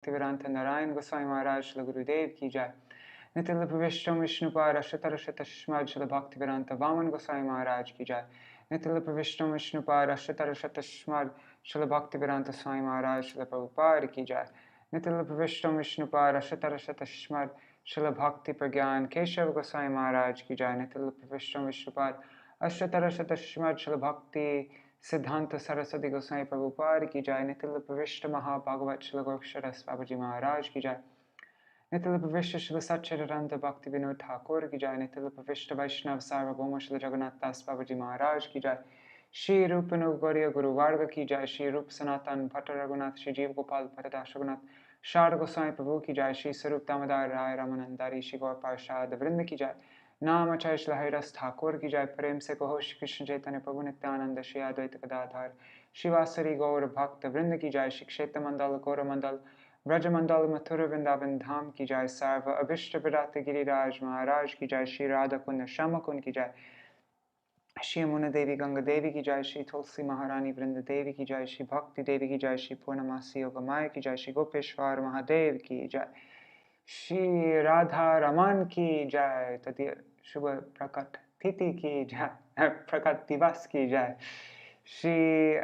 Bhaktivedanta Narayan Goswami Maharaj Shila Gurudev ki jai. Nitya Vishnu Vishnupad Ashtara Shata Shmad Shila Bhaktivedanta Vaman Goswami Maharaj ki jai. Nitya Vishnu Vishnupad Ashtara Shata Shmad Shila Bhaktivedanta Swami Maharaj Shila Prabhupada ki jai. Nitya Vishnu Vishnupad Ashtara Shata Shmad Shila Bhakti Pragyan Keshav Goswami Maharaj ki jai. Nitya Vishnu Vishnupad Ashtara Shata Shmad Shila Bhakti Siddhanta Saraswati Goswami Prabhupada ki jai. Nitya Vishnu Maha Bhagavat Shila Goksharas Babaji Maharaj ki jai. Nitya Vishnu Shila Satchidananda Bhakti Vinod Thakur ki jai. Nitya Vishnu Vaishnav Sarvabhauma Shila Jagannath Das Babaji Maharaj ki jai. Shri Rupa Gauriya Guru Varga ki jai. Shri Rup Sanatan Bhatta Raghunath Shri Jeev Gopal Bhattadash Raghunath Shara Goswami Prabhu ki jai. Shri Sarup Damodar Rai Ramanandari Shri Gaur Parshad Vrinda ki jai. Nama Acharya Shri Haridas Thakur ki jai. Prem se Kaho Shri Krishna Chaitanya Prabhu Nityananda Shri Advaita Gadadhar Shri Vasari Gaur Bhakta Vrinda ki jai. Shri Kshetra Mandala Gaura Mandal Vraja Mandal Mathura Vrindavan Dham ki jai. Sarva Abhishta Bharata Giriraj Maharaj ki jai. Shri Radha Kunda Shama Kund ki jai. Shri Amuna Devi Ganga Devi ki jai. Shri Tulsi Maharani Vrinda Devi ki jai. Shri Bhakti Devi ki jai. Shri Purnamasi Yogamaya ki jai. Shri Gopeshwar Mahadev ki jai. Shri Radha Raman ki jai. Tadiya Shubha Prakat Titi ki jai. Prakat Divas ki jai. Shri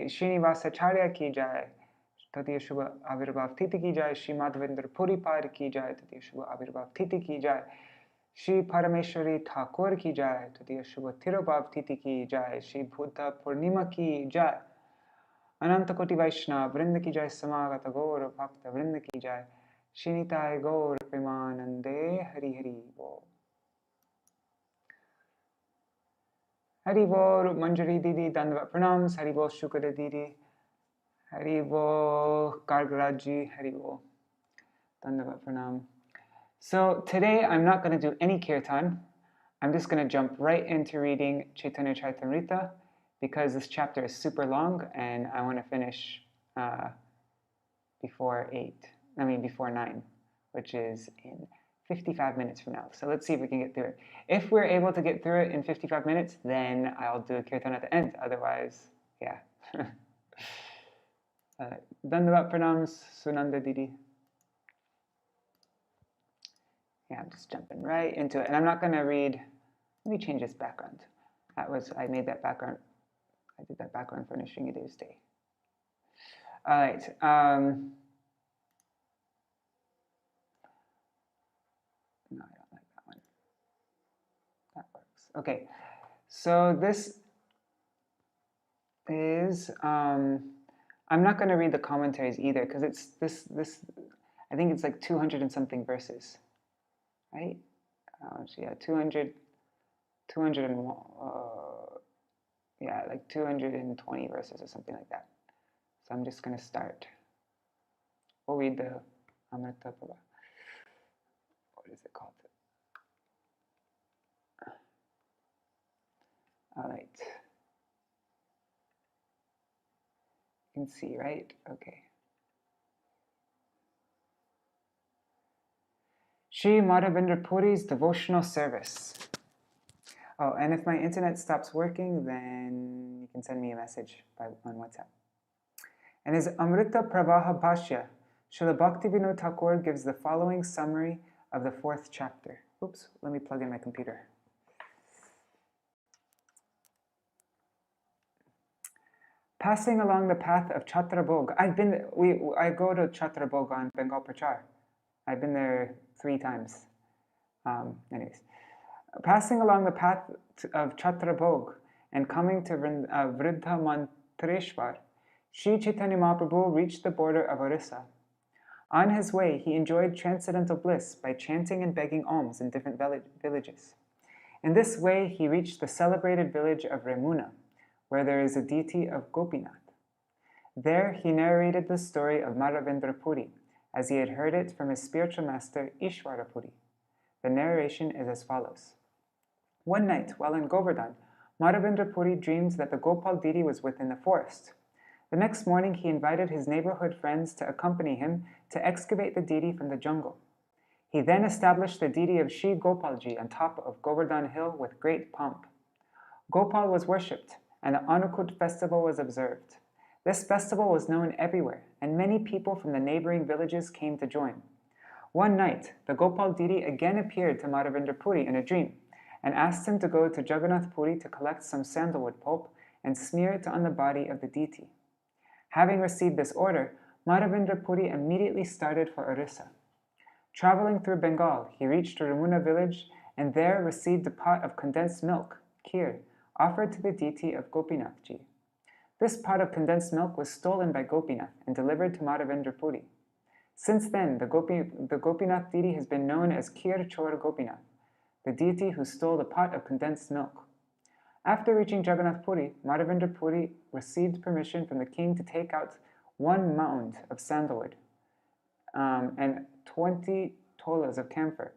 Srinivasacharya ki jai. Tadiya Shubha Avirbhav Titi ki jai. Shri Mādhavendra Purī Par ki jai. Tadiya Shubha Avirbhav Titi ki jai. Shri Parameshwari Thakur ki jai. Tadiya Shubha Tirobhav Titi ki jai. Shri Buddha Purnima ki jai. Ananta Koti Vaishnava Vrinda ki jai. Samagata Gaura Bhakta Vrinda ki jai. Shri Nitai Gaur Premanande Hari Hari Bol. Hari Bol Manjari Didi Dandavat Pranams. Hari Bol Shukada Didi. Hari Bol Gargaraji. Hari Bol Dandavat Pranam. So today I'm not going to do any kirtan. I'm just going to jump right into reading Caitanya-caritāmṛta because this chapter is super long and I want to finish before 9, which is in 55 minutes from now. So let's see if we can get through it. If we're able to get through it in 55 minutes, then I'll do a kirtan at the end. Otherwise, yeah. Dandavat pranams, Sunanda Didi. Yeah, I'm just jumping right into it. And I'm not going to read, let me change this background. I made that background, I did that background for Nishringadev's day. All right. No, I don't like that one. That works. Okay. So this is, I'm not going to read the commentaries either because it's this, I think it's like 200 and something verses. Right? So yeah, 200 and, yeah, like 220 verses or something like that. So I'm just going to start. We'll read the Amrita Prabha. What is it called? All right. You can see, right? Okay. Shri Mādhavendra Puri's devotional service. Oh, and if my internet stops working, then you can send me a message on WhatsApp. And his Amrita Pravaha Bhashya, Srila Bhaktivinoda Thakur gives the following summary of the 4th chapter. Oops, let me plug in my computer. Passing along the path of Chhatrabhog. I go to Chhatrabhog on Bengal Prachar. I've been there 3 times. Anyways, passing along the path of Chhatrabhog and coming to Vriddha Mantreshwar, Sri Chaitanya Mahaprabhu reached the border of Orissa. On his way, he enjoyed transcendental bliss by chanting and begging alms in different villages. In this way, he reached the celebrated village of Remuna, where there is a deity of Gopinath. There, he narrated the story of Mādhavendra Purī, as he had heard it from his spiritual master Ishvara Purī. The narration is as follows. One night, while in Govardhan, Mādhavendra Purī dreamed that the Gopal deity was within the forest. The next morning, he invited his neighborhood friends to accompany him to excavate the deity from the jungle. He then established the deity of Shri Gopalji on top of Govardhan hill with great pomp. Gopal was worshipped, and the Anukut festival was observed. This festival was known everywhere, and many people from the neighboring villages came to join. One night, the Gopal deity again appeared to Mādhavendra Purī in a dream and asked him to go to Jagannath Puri to collect some sandalwood pulp and smear it on the body of the deity. Having received this order, Mādhavendra Purī immediately started for Orissa. Traveling through Bengal, he reached Ramuna village and there received a pot of condensed milk, kheer, offered to the deity of Gopinath ji. This pot of condensed milk was stolen by Gopinath and delivered to Mādhavendra Purī. Since then, the Gopinath deity has been known as Kheer Chor Gopinath, the deity who stole the pot of condensed milk. After reaching Jagannath Puri, Mādhavendra Purī received permission from the king to take out 1 mound of sandalwood and 20 tolas of camphor.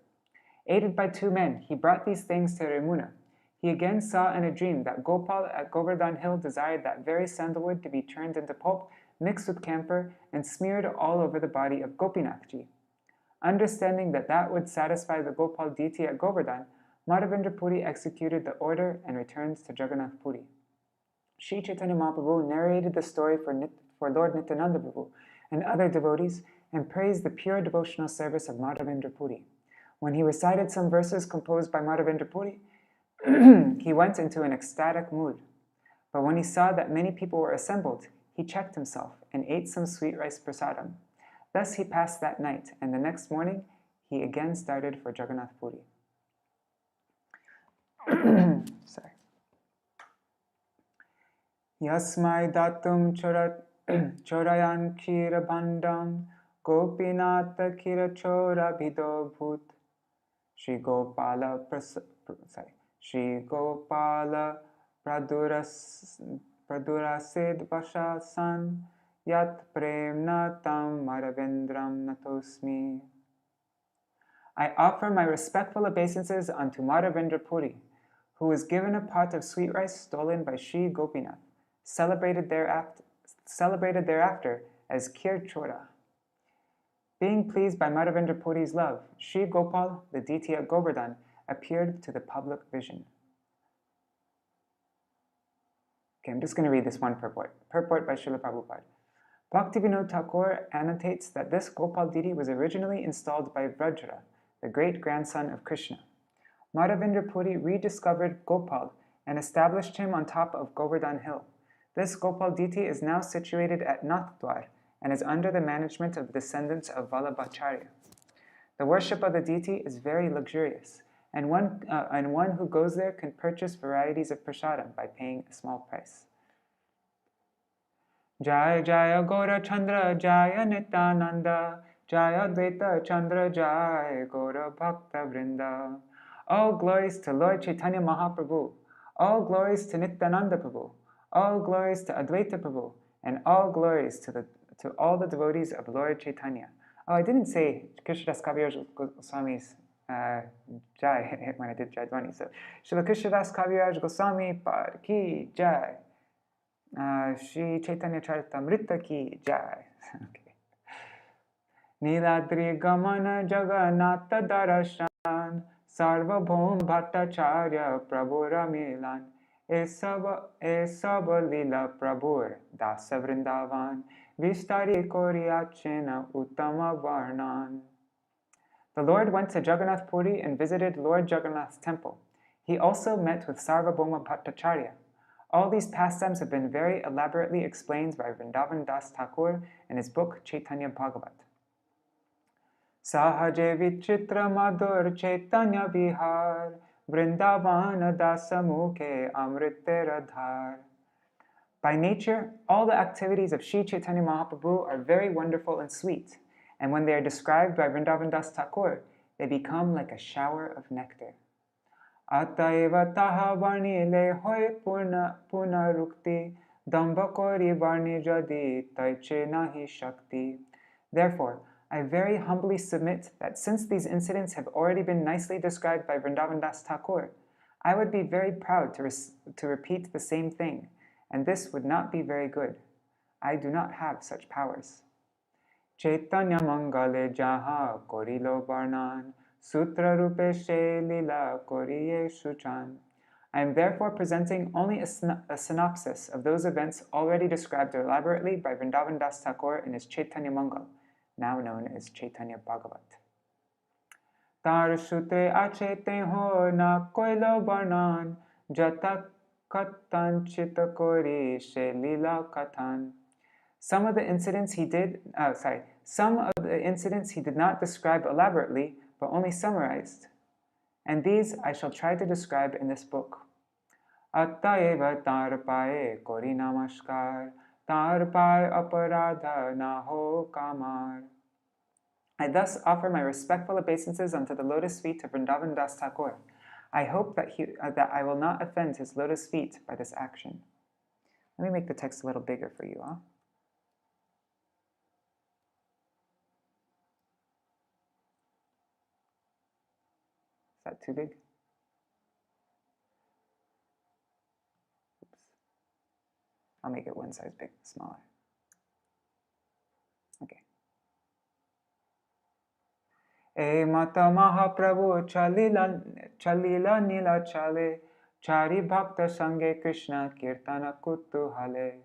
Aided by 2 men, he brought these things to Ramuna. He again saw in a dream that Gopal at Govardhan Hill desired that very sandalwood to be turned into pulp, mixed with camphor, and smeared all over the body of Gopinath ji. Understanding that that would satisfy the Gopal deity at Govardhan, Mādhavendra Purī executed the order and returned to Jagannath Puri. Sri Caitanya Mahaprabhu narrated the story for Lord Nityananda Prabhu and other devotees and praised the pure devotional service of Mādhavendra Purī. When he recited some verses composed by Mādhavendra Purī, he went into an ecstatic mood. But when he saw that many people were assembled, he checked himself and ate some sweet rice prasadam. Thus he passed that night, and the next morning he again started for Jagannath Puri. Sorry. Yasmai datum chorayan kira bandam Gopinata kira chora bhido bhut Shri Gopala pradurasid vashasan Yat premna tam Mādhavendram natosmi. I offer my respectful obeisances unto Mādhavendra Purī, who was given a pot of sweet rice stolen by Shri Gopinath, celebrated thereafter as Kheer Chora. Being pleased by Mādhavendra Puri's love, Shri Gopal, the deity at Govardhan, appeared to the public vision. Okay, I'm just going to read this one purport. Purport by Srila Prabhupada. Bhaktivinoda Thakur annotates that this Gopal deity was originally installed by Vrajra, the great-grandson of Krishna. Mādhavendra Purī rediscovered Gopal and established him on top of Govardhan Hill. This Gopal deity is now situated at Nathdwar and is under the management of the descendants of Vallabhacharya. The worship of the deity is very luxurious, and one who goes there can purchase varieties of prasadam by paying a small price. Jaya Jaya Gaura Chandra Jaya Nityananda Jaya Dvaita Chandra Jaya Gaura Bhakta Vrinda. All glories to Lord Chaitanya Mahaprabhu. All glories to Nityananda Prabhu. All glories to Advaita Prabhu. And all glories to all the devotees of Lord Chaitanya. Oh, I didn't say Krishnadas Kaviraj Goswami's Jai when I did Jai Dwani. So, Srila Krishnadas Kaviraj Goswami Par Ki Jai. Shri Caitanya-caritāmṛta ki jai. Okay. Niladri Gamana Jagannatha Darashan Sarvabhaum Bhattacharya Prabhu Ramilan Esaba Lila Prabhur Dasa Vrindavan Vistari Koriachena Uttama Varnan. The Lord went to Jagannath Puri and visited Lord Jagannath's temple. He also met with Sarvabhauma Bhattacharya. All these pastimes have been very elaborately explained by Vrindavan Das Thakur in his book Chaitanya Bhagavat. Sahaje vichitra madhur Chaitanya vihar Vrindavana dasa mukhe amritera dhar. By nature, all the activities of Sri Chaitanya Mahaprabhu are very wonderful and sweet, and when they are described by Vrindavan Das Thakur, they become like a shower of nectar. Ataiva taha varni le hoy puna rukti damba kori varni jadi taiche nahi shakti. Therefore, I very humbly submit that since these incidents have already been nicely described by Vrindavan Das Thakur, I would be very proud to repeat the same thing, and this would not be very good. I do not have such powers. Chaitanya mangale jaha korilo varnan Sutra rupe she lila koriye shuchan. I am therefore presenting only a synopsis of those events already described elaborately by Vrindavan Das Thakur in his Chaitanya Mangal, now known as Chaitanya Bhagavat. Tar sutre achete ho na koilo barnan, jata katan chita kori she lila katan. Some of the incidents he did not describe elaborately, but only summarized. And these I shall try to describe in this book. Attayeva tarpaye kori namaskar, tarpay aparadha na ho kamar. I thus offer my respectful obeisances unto the lotus feet of Vrindavan Das Thakur. I hope that I will not offend his lotus feet by this action. Let me make the text a little bigger for you, huh? Is that too big? Oops. I'll make it one size smaller. Okay. E Mata Mahaprabhu Chalila Nila Chale Chari Bhakta Sange Krishna Kirtana Kutuhale.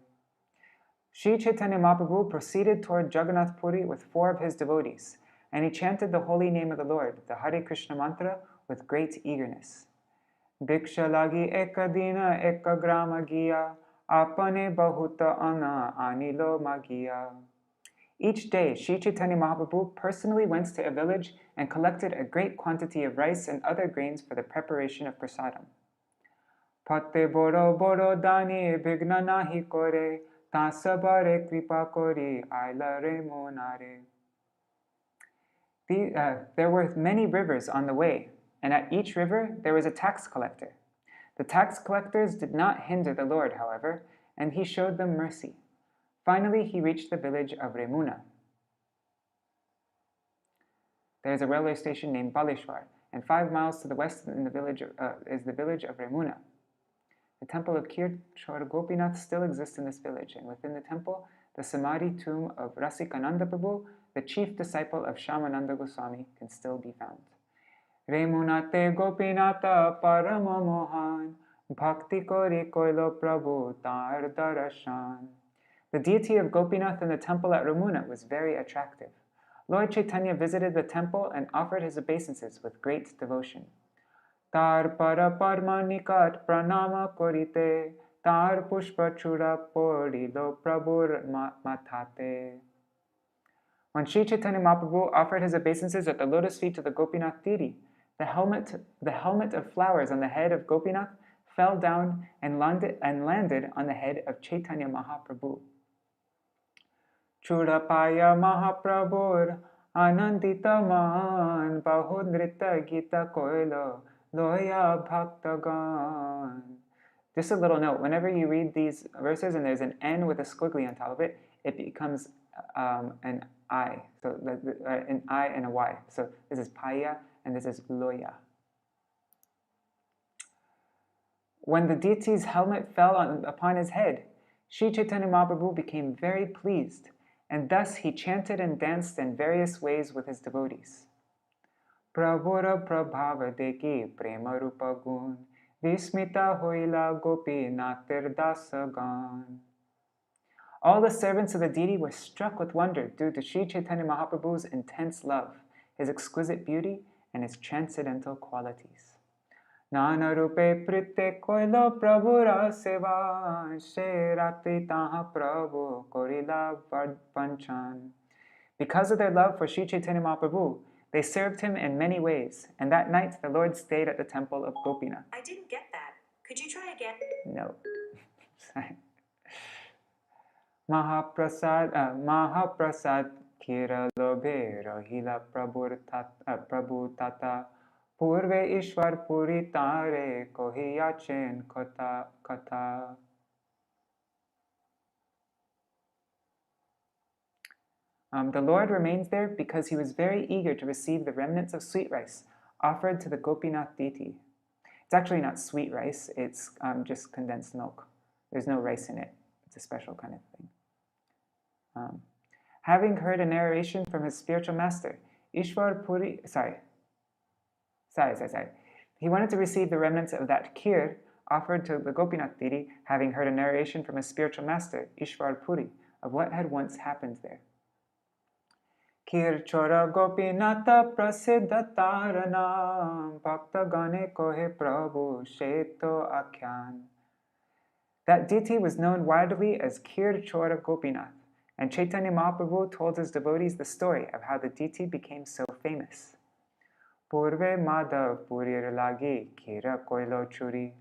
Sri Chaitanya Mahaprabhu proceeded toward Jagannath Puri with 4 of his devotees, and he chanted the holy name of the Lord, the Hare Krishna mantra, with great eagerness. Diksha lagi ekadina ekagrama giya, apane bahuta ana anilo magiya. Each day, Sri Chaitanya Mahaprabhu personally went to a village and collected a great quantity of rice and other grains for the preparation of prasadam. Pate boro boro dani bigna nahi kore, tasabare kripa kori aila re monare. There were many rivers on the way, and at each river there was a tax collector. The tax collectors did not hinder the Lord, however, and he showed them mercy. Finally, he reached the village of Remuna. There is a railway station named Baleshwar, and 5 miles to the west is the village of Remuna. The temple of Kirchhor Gopinath still exists in this village, and within the temple, the Samadhi tomb of Rasikananda Prabhu, the chief disciple of Shyamananda Goswami, can still be found. Remunate Gopinata Parama Mohan, Bhakti Kori Koilo Prabhu Tar Darashan. The deity of Gopinath in the temple at Remuna was very attractive. Lord Chaitanya visited the temple and offered his obeisances with great devotion. Tar para parma nikat pranama korite, tar pushpa chura porilo prabhur matate. When Sri Chaitanya Mahaprabhu offered his obeisances at the lotus feet of the Gopinath deity, the helmet of flowers on the head of Gopinath fell down and landed on the head of Chaitanya Mahaprabhu. Churapaya Mahaprabhur Anandita Man Bahudrita Gita Koilo Loya Bhaktagan. Just a little note, whenever you read these verses and there's an N with a squiggly on top of it, it becomes an I. So an I and a Y. So this is Paya and this is Loya. When the deity's helmet fell upon his head, Sri Chaitanya Mahaprabhu became very pleased, and thus he chanted and danced in various ways with his devotees. Prabhura prabhava deki prema rupa gun, vismita hoila gopi natir dasagan. All the servants of the deity were struck with wonder due to Sri Chaitanya Mahaprabhu's intense love, his exquisite beauty, and his transcendental qualities. Nana rupe prite koilo prabhura seva, sherati taha prabhu korila panchan. Because of their love for Sri Chaitanya Mahaprabhu, they served him in many ways, and that night the Lord stayed at the temple of Gopinath. I didn't get that. Could you try again? No. Mahaprasad kira lobhe rahila prabhu tata purve ishwar puri tare kohi yachen kata. The Lord remains there because he was very eager to receive the remnants of sweet rice offered to the Gopinath deity. It's actually not sweet rice, it's just condensed milk. There's no rice in it. It's a special kind of thing. Having heard a narration from his spiritual master, Ishwar Puri, he wanted to receive the remnants of that kheer offered to the Gopinath Deity, having heard a narration from his spiritual master, Ishwar Purī, of what had once happened there. Kir chora Gopinatha prasiddha taranam bhakta gane kohe prabhu sheto akhyan. That deity was known widely as Kir Chora Gopinath, and Chaitanya Mahaprabhu told his devotees the story of how the deity became so famous. Purve Madhav Purir lagi Kira koilo churi,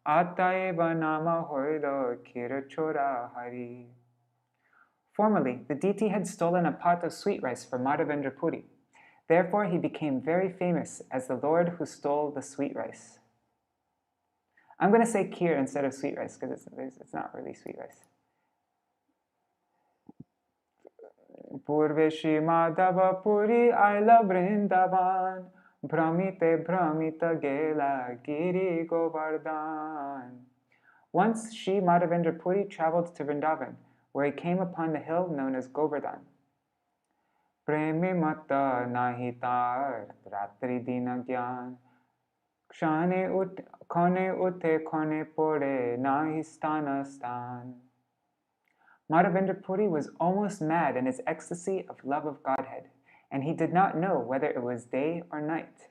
Ataeva nama hoilo Kira chora hari. Formerly, the deity had stolen a pot of sweet rice from Mādhavendra Purī. Therefore, he became very famous as the Lord who stole the sweet rice. I'm going to say kheer instead of sweet rice because it's not really sweet rice. Purve Shri Madhava Puri Aila Vrindavan Brahmite Brahmita Gela Giri Govardhan. Once Shri Mādhavendra Puri traveled to Vrindavan, where he came upon the hill known as Govardhan. Premi Mata Nahitar Ratri Dina Gyan Khane ute khane pore nahi stana stan. Mādhavendra Puri was almost mad in his ecstasy of love of Godhead, and he did not know whether it was day or night.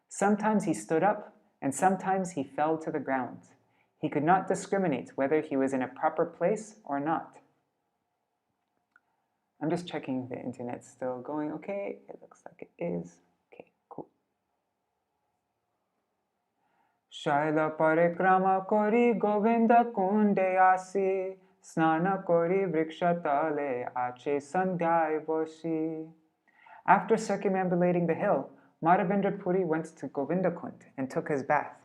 Sometimes he stood up, and sometimes he fell to the ground. He could not discriminate whether he was in a proper place or not. I'm just checking the internet's still going okay. It looks like it is. Okay, cool. Shaila parikrama kori Govinda kunde asi snana kori vrikshatale ache sandhyai boshi. After circumambulating the hill, Mādhavendra Puri went to Govinda Kund and took his bath.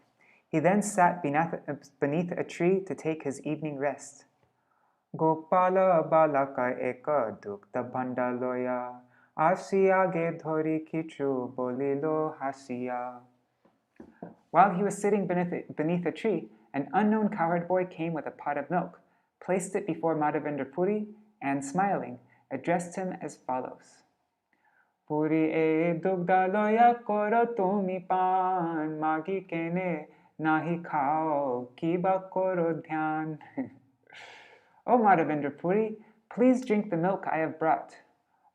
He then sat beneath a tree to take his evening rest. Gopala balaka eka dukta bhandaloya asiya ge dhori kichu bolilo hasiya. While he was sitting beneath a tree, an unknown cowherd boy came with a pot of milk, placed it before Mādhavendra Puri, and smiling, addressed him as follows. Puri e dugdaloya koro tumi pan, magi kene nahi khao, kiba koro dhyan. O Mādhavendra Puri, please drink the milk I have brought.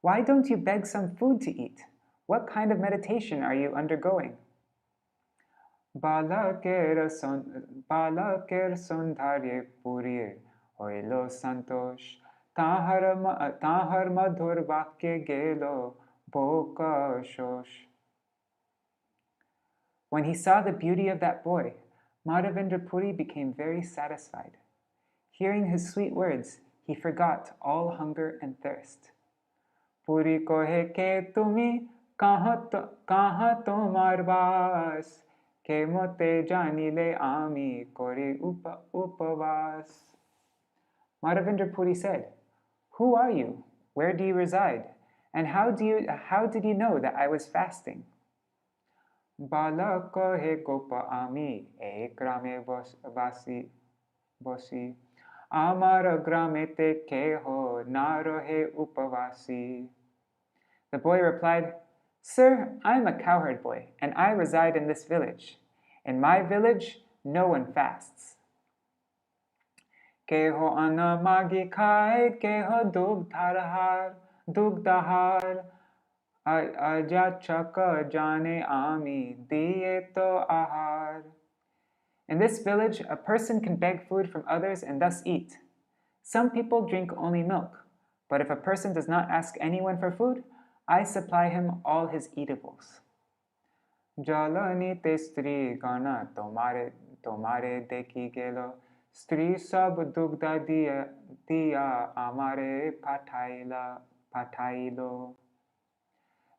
Why don't you beg some food to eat? What kind of meditation are you undergoing? Balaker sondharye purir hoilo santosh tahar madhur vakye gelo boka shosh. When he saw the beauty of that boy, Mādhavendra Puri became very satisfied. Hearing his sweet words, he forgot all hunger and thirst. Puri kohe ke tumi kaha tomar vas ke mote janile ami kori upavas. Mādhavendra Puri said, "Who are you? Where do you reside? And how did you know that I was fasting?" Bala kohe gopa ami ek grame bosi amar gramete keho narohe upavasi. The boy replied, "Sir, I am a cowherd boy, and I reside in this village. In my village, no one fasts." Keho anna magi khai, keho dugdahar, ajachaka jane ami diyeto ahar. In this village, a person can beg food from others and thus eat. Some people drink only milk, but if a person does not ask anyone for food, I supply him all his eatables. Jalani te stri gana tomare deki gelo, stri sab dugda diya amare patailo.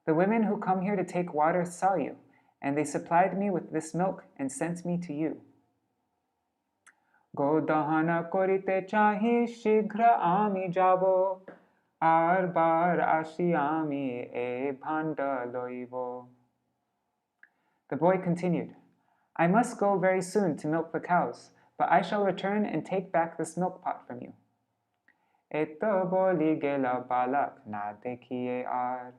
The women who come here to take water saw you, and they supplied me with this milk and sent me to you. Godahana korite chahi shighra ami jabo, ar bar ashiyami e bhanda loivo. The boy continued, "I must go very soon to milk the cows, but I shall return and take back this milk pot from you." Eto boli gela balak na dekhiye ar,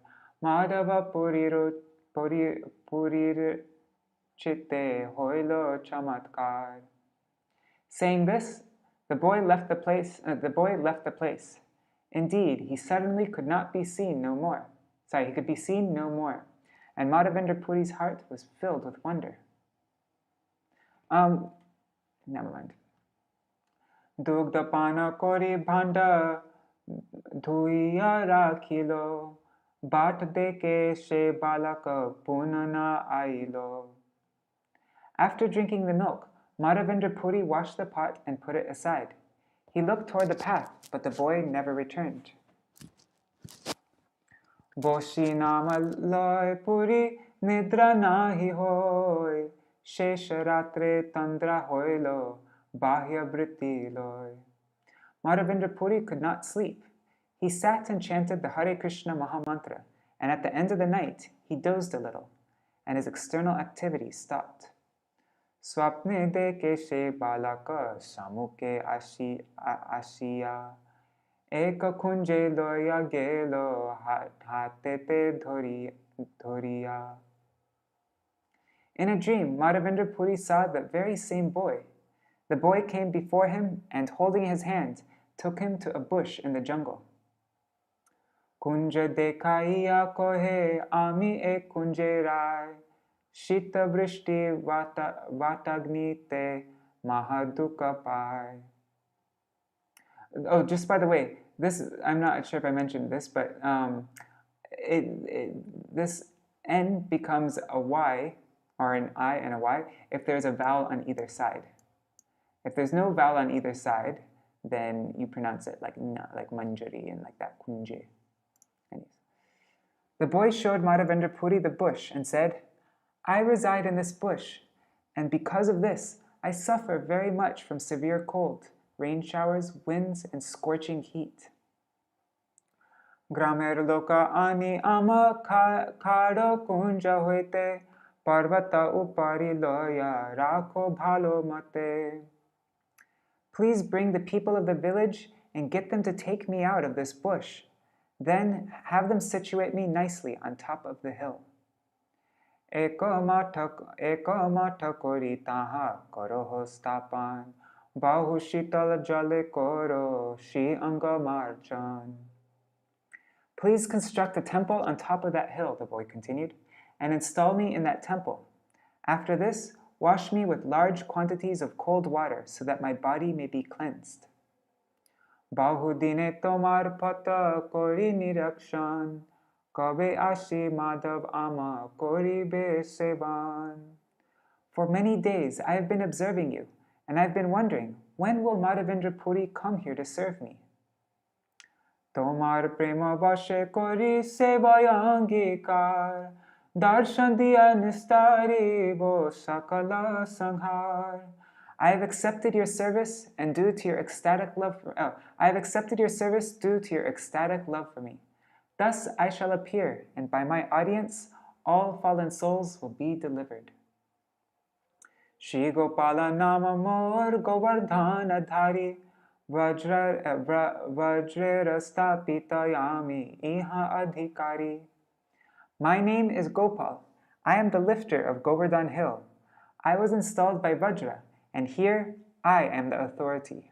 Madhava purir chitte hoilo chamatkar. Saying this, the boy left the place. Indeed, he suddenly could not be seen no more. He could be seen no more. And Mādhavendra Puri's heart was filled with wonder. Never mind. Dugdapana kori bhanda dhuiya rakhilo bat deke she balaka punana ailo. After drinking the milk, Mādhavendra Puri washed the pot and put it aside. He looked toward the path, but the boy never returned. Boshi nama loy puri nidra nahi hoy, shesha ratre tandra hoilo, bahya vritti loy. Mādhavendra Puri could not sleep. He sat and chanted the Hare Krishna Mahamantra, and at the end of the night, he dozed a little, and his external activity stopped. Swapne deke she balaka samuke asiya eka kunje loya gelo hatete dhoriya. In a dream, Mādhavendra Puri saw the very same boy. The boy came before him and, holding his hand, took him to a bush in the jungle. Kunja dekaiya kohe ami e kunje rai Shita vrishti vatagnite mahaduka pai. Oh, just by the way, this, I'm not sure if I mentioned this, but this N becomes a Y, or an I and a Y, if there's a vowel on either side. If there's no vowel on either side, then you pronounce it like manjari and like that, kunje. Anyways. The boy showed Mādhavendra Puri the bush and said, I reside in this bush, and because of this, I suffer very much from severe cold, rain showers, winds, and scorching heat. Gramer loka ani ama khado kunja hoite, parvata upari loya rakho bhalo mate. Please bring the people of the village and get them to take me out of this bush. Then have them situate me nicely on top of the hill. Eko mata kori taha koroho stapan, bahu shitala jale koro shi anga marchan. Please construct a temple on top of that hill, the boy continued, and install me in that temple. After this, wash me with large quantities of cold water so that my body may be cleansed. Bahu dine tomar pata kori nirakshan, kabe ashi Madhav ama kori be sevan. For many days I have been observing you, and I have been wondering, when will Mādhavendra Puri come here to serve me? Tomar prema vashe kori sevayangikar, darshan diya nistari vo sakala sanghar. I have accepted your service and due to your ecstatic love for me. Thus I shall appear, and by my audience, all fallen souls will be delivered. Shri Gopala nama mor govardhana dhari, vajrera stapitayami iha adhikari. My name is Gopal. I am the lifter of Govardhan Hill. I was installed by Vajra, and here I am the authority.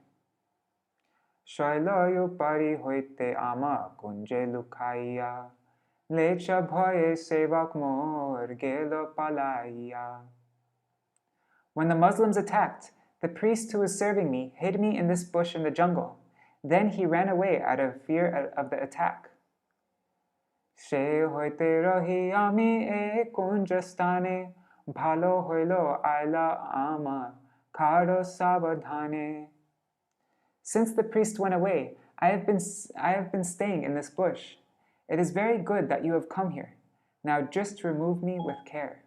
Shailayu pari hoite ama kunje lukhaiya, lecha bhaye sevak mor gelo palaiya. When the Muslims attacked, the priest who was serving me hid me in this bush in the jungle. Then he ran away out of fear of the attack. She hoite rahi ami e kunjastane, bhalo hoilo aila ama khado sabadhane. Since the priest went away, I have been staying in this bush. It is very good that you have come here. Now just remove me with care.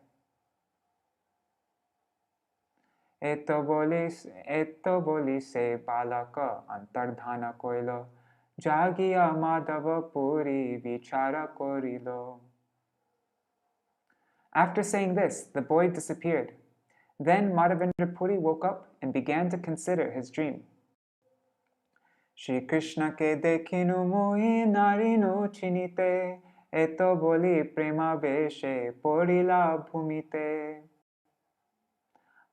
Eto boli se balaka antardhana koilo, jagiya Madhava Puri vichara korilo. After saying this, the boy disappeared. Then Mādhavendra Puri woke up and began to consider his dream. Shri Krishna ke dekhinu mui narinu chinite, eto boli prema veshe porila bhumite.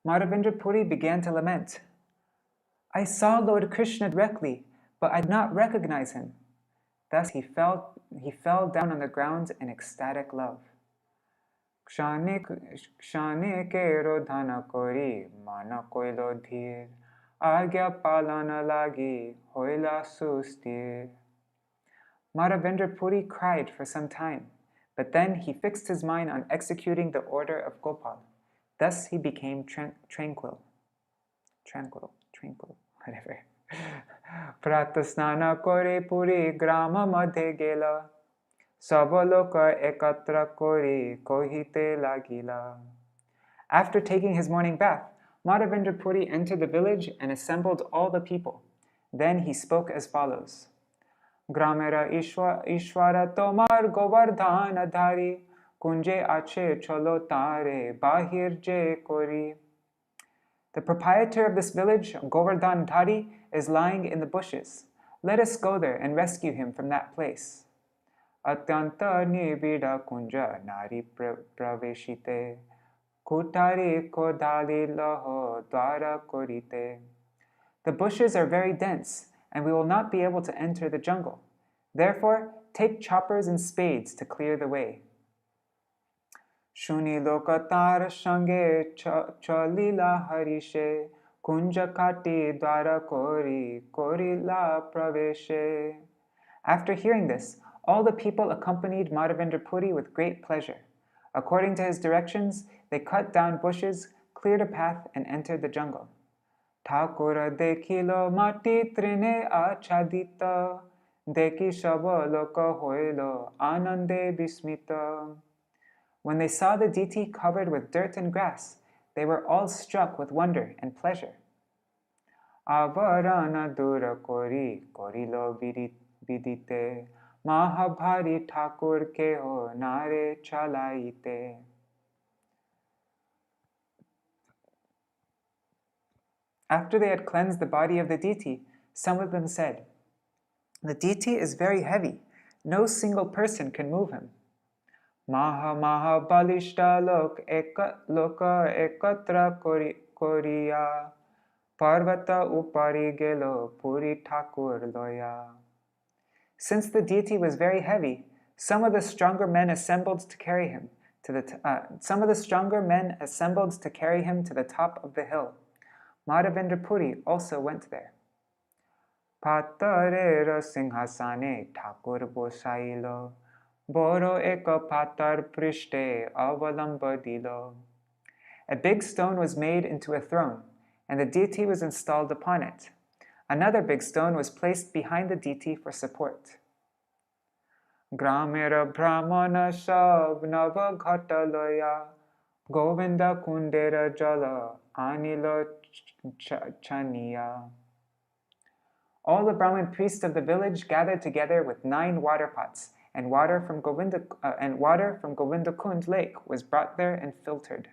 Mādhavendra Puri began to lament. I saw Lord Krishna directly, but I did not recognize him. Thus he fell down on the ground in ecstatic love. Kshane kero dhana kori, mana koilo dhir, agya palana lagi, hoila sustir. Mādhavendra Purī cried for some time, but then he fixed his mind on executing the order of Gopal. Thus he became tranquil, whatever. Pratasnana kore Purī grama madhe gela, sabaloka ekatra kori kohite lagila. After taking his morning bath, Mādhavendra Purī entered the village and assembled all the people. Then he spoke as follows. Gramera Ishwara tomar govardhana dhari, kunje ache cholo tare bahir je kori. The proprietor of this village, Govardhan Dhari, is lying in the bushes. Let us go there and rescue him from that place. Atyanta nibida kunja nari praveshite, kutari kodali laho dwara korite. The bushes are very dense, and we will not be able to enter the jungle. Therefore, take choppers and spades to clear the way. Shuni lokatar shange chalila harishe, kunja kati dwara kori la praveshe. After hearing this, all the people accompanied Mādhavendra Purī with great pleasure. According to his directions, they cut down bushes, cleared a path, and entered the jungle. Thakura dekhilo mati trine achadita, deki shaba loka hoilo anande bismita. When they saw the deity covered with dirt and grass, they were all struck with wonder and pleasure. Avarana dura korilo vidite, mahabhari thakur keho nare chalaite. After they had cleansed the body of the deity, some of them said, "The deity is very heavy. No single person can move him." Maha balishta loka ekatra koriya, parvata upari gelo Puri Thakur loya. Since the deity was very heavy, some of the stronger men assembled to carry him to the top of the hill. Mādhavendra Purī also went there. Patarera singhasane Thakur bosailo, boro eka patar prishte avalamba dilo. A big stone was made into a throne, and the deity was installed upon it. Another big stone was placed behind the deity for support. Gramera brahmana sab nava ghataloya, Govinda kundera jala anilo chaniya. All the Brahmin priests of the village gathered together with 9 water pots, and water from Govinda Kund lake was brought there and filtered.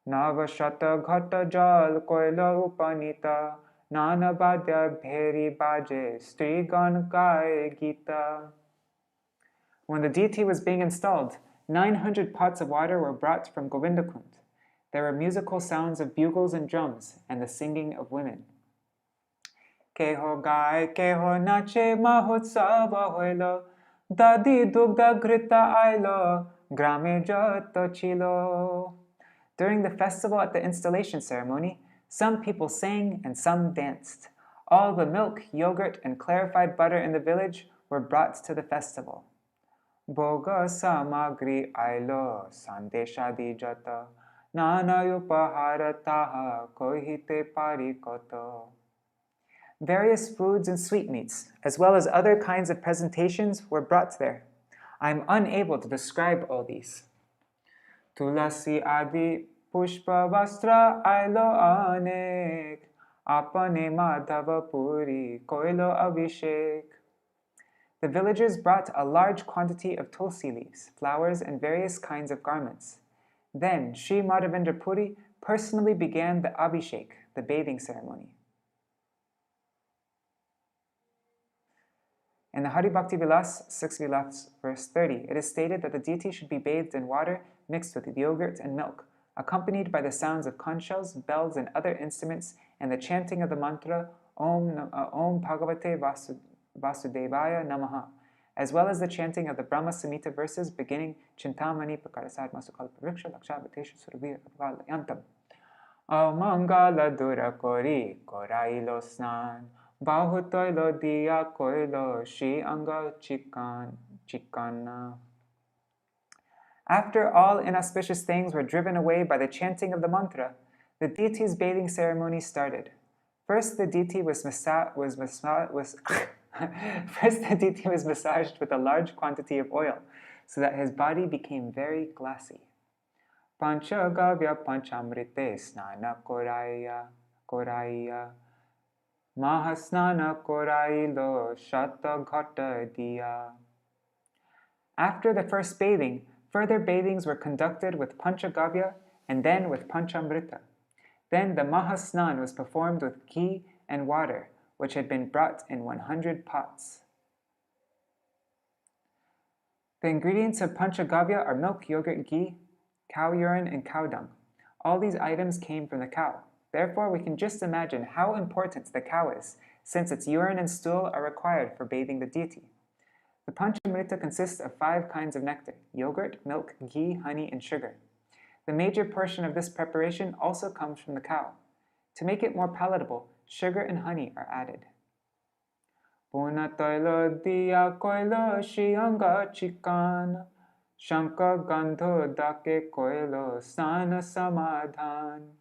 Navashata ghata jal koila upanita, nana badya bheri baje strigan kai gita. When the deity was being installed, 900 pots of water were brought from Govinda Kund. There were musical sounds of bugles and drums, and the singing of women. Keho gai, keho nache mahotsava hoilo, dadi dugda grita ailo, grame jato chilo. During the festival at the installation ceremony, some people sang and some danced. All the milk, yogurt, and clarified butter in the village were brought to the festival. Bhoga samagri ailo, sandeshadi jata, nanayupahara taha kohite parikoto. Various foods and sweetmeats, as well as other kinds of presentations, were brought there. I am unable to describe all these. Tulasi adi pushpa vastra ailo anek, apane Madhava Purī koilo Abhishek. The villagers brought a large quantity of tulsi leaves, flowers, and various kinds of garments. Then Sri Mādhavendra Purī personally began the Abhishek, the bathing ceremony. In the Hari Bhakti Vilas, 6 Vilas, verse 30, it is stated that the deity should be bathed in water mixed with yogurt and milk, accompanied by the sounds of conch shells, bells, and other instruments, and the chanting of the mantra Om Bhagavate Vasudevaya Namaha, as well as the chanting of the Brahma Samhita verses beginning Chintamani Prakarasad Masukalpa Vriksha Lakshavatesha Surabhira Yantam. Mangala Dura Kori Korailo Snan Bahutoilo Dia Koilo Shi Anga Chikana. After all inauspicious things were driven away by the chanting of the mantra, the deity's bathing ceremony started. First, the deity was massaged with a large quantity of oil, so that his body became very glassy. Panchagavya Panchamrite Snana Koraya Mahasnana Korailo Shata Ghata Diya. After the first bathing, further bathings were conducted with Panchagavya and then with Panchamrita. Then the Mahasnan was performed with ghee and water, which had been brought in 100 pots. The ingredients of Panchagavya are milk, yogurt, ghee, cow urine, and cow dung. All these items came from the cow. Therefore, we can just imagine how important the cow is, since its urine and stool are required for bathing the deity. The Panchamrita consists of 5 kinds of nectar: yogurt, milk, ghee, honey, and sugar. The major portion of this preparation also comes from the cow. To make it more palatable, sugar and honey are added. Punatoilo diya koilo shiyanga chikan shanka gandho dake koilo sana samadhan.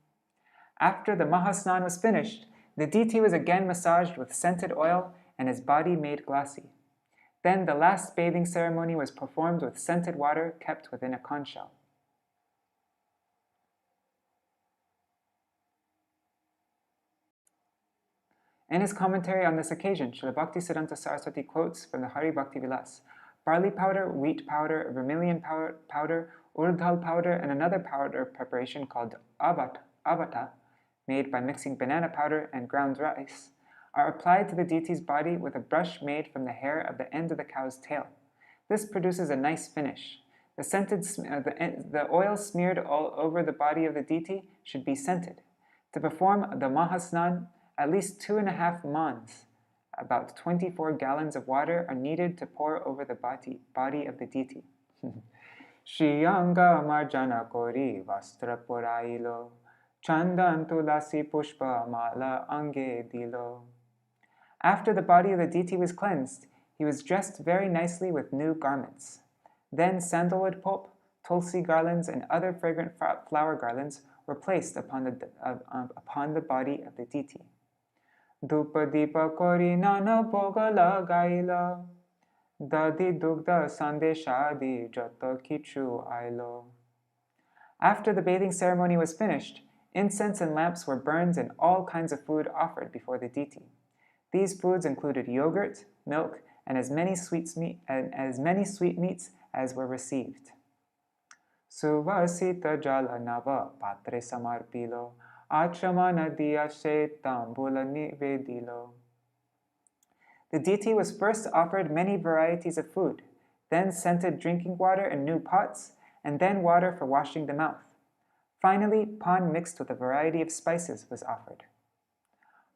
After the Mahasnan was finished, the deity was again massaged with scented oil and his body made glassy. Then the last bathing ceremony was performed with scented water kept within a conch shell. In his commentary on this occasion, Srila Bhaktisiddhanta Saraswati quotes from the Hari Bhakti Vilas: barley powder, wheat powder, vermilion powder, urd dal powder, and another powder preparation called avata, made by mixing banana powder and ground rice, are applied to the deity's body with a brush made from the hair of the end of the cow's tail. This produces a nice finish. The oil smeared all over the body of the deity should be scented. To perform the Mahasnan, at least 2.5 mans, about 24 gallons of water, are needed to pour over the body of the deity. Shiyanga marjana kori vastra porailo chandan tulasi pushpa mala ange dilo. After the body of the deity was cleansed, he was dressed very nicely with new garments. Then sandalwood pulp, tulsi garlands, and other fragrant flower garlands were placed upon the body of the deity. Dhupa dipa kori nana bhoga lagaila dadi dugda sandeshadi jata kichu ailo. After the bathing ceremony was finished, incense and lamps were burned and all kinds of food offered before the deity. These foods included yogurt, milk, and as many sweetmeats as were received. Suvasita jala nava patre samarpilo achamana diyashe tambula nivedilo. The deity was first offered many varieties of food, then scented drinking water in new pots, and then water for washing the mouth. Finally, pan mixed with a variety of spices was offered.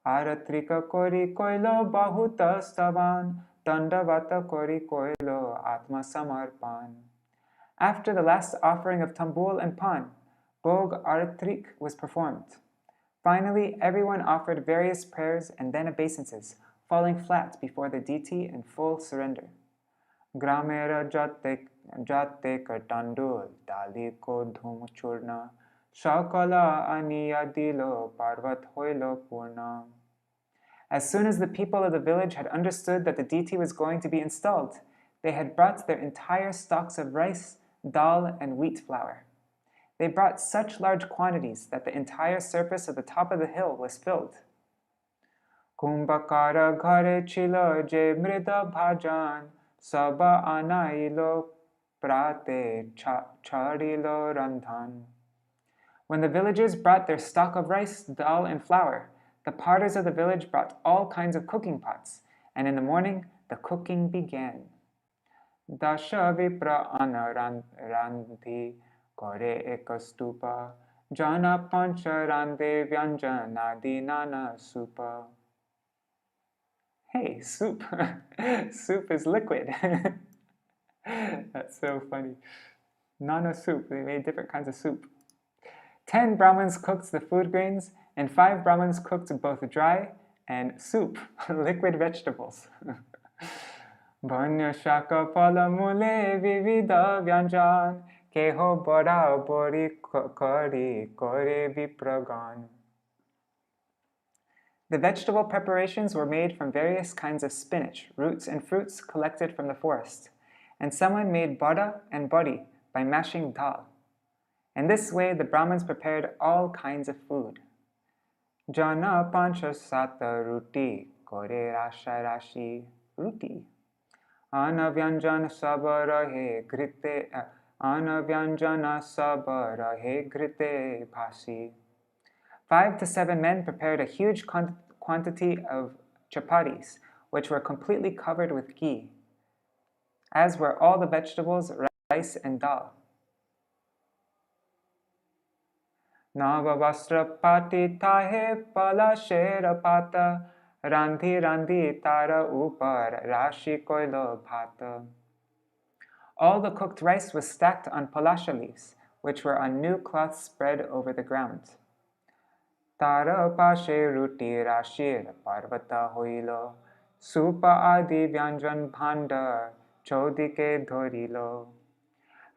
Aratrika kori koilo bahuta stavan dandavata kori koilo atma samarpan. After the last offering of tambul and pan, Bhog Aratrik was performed. Finally, everyone offered various prayers and then obeisances, falling flat before the deity in full surrender. Gramera jate katandul dali ko dhum churna shakala aniya dilo parvat hoilo purna. As soon as the people of the village had understood that the deity was going to be installed, they had brought their entire stocks of rice, dal, and wheat flour. They brought such large quantities that the entire surface of the top of the hill was filled. Kumbhakara ghare chilo je mrida bhajan saba anailo prate charilo randhan. When the villagers brought their stock of rice, dal, and flour, the potters of the village brought all kinds of cooking pots, and in the morning the cooking began. Dasha vipra anarandhi kore ekastupa Jana pancha rande vyanjana di nana supa. Hey, soup. Soup is liquid. That's so funny. Nana soup. They made different kinds of soup. 10 Brahmins cooked the food grains, and 5 Brahmins cooked both dry and soup, liquid vegetables. Bhanya shaka phala mule vivida vyanjan keho bora bori kari kore vipragan. The vegetable preparations were made from various kinds of spinach, roots, and fruits collected from the forest, and someone made bada and bori by mashing dal. In this way, the Brahmins prepared all kinds of food. Jana pancha sata ruti kore rasha rashi ruti. Anavyanjana sabarahe grite Anavyanjana sabarahe grite bhasi. 5 to 7 men prepared a huge quantity of chapatis, which were completely covered with ghee, as were all the vegetables, rice, and dal. Navavastra pati tahe palashera pata randhi randhi tara upar rashi koilo bhata. All the cooked rice was stacked on palasha leaves, which were on new cloths spread over the ground. Tara pashe ruti rashir parvata hoilo, supa adi vyanjan bhandar chodike dhorilo.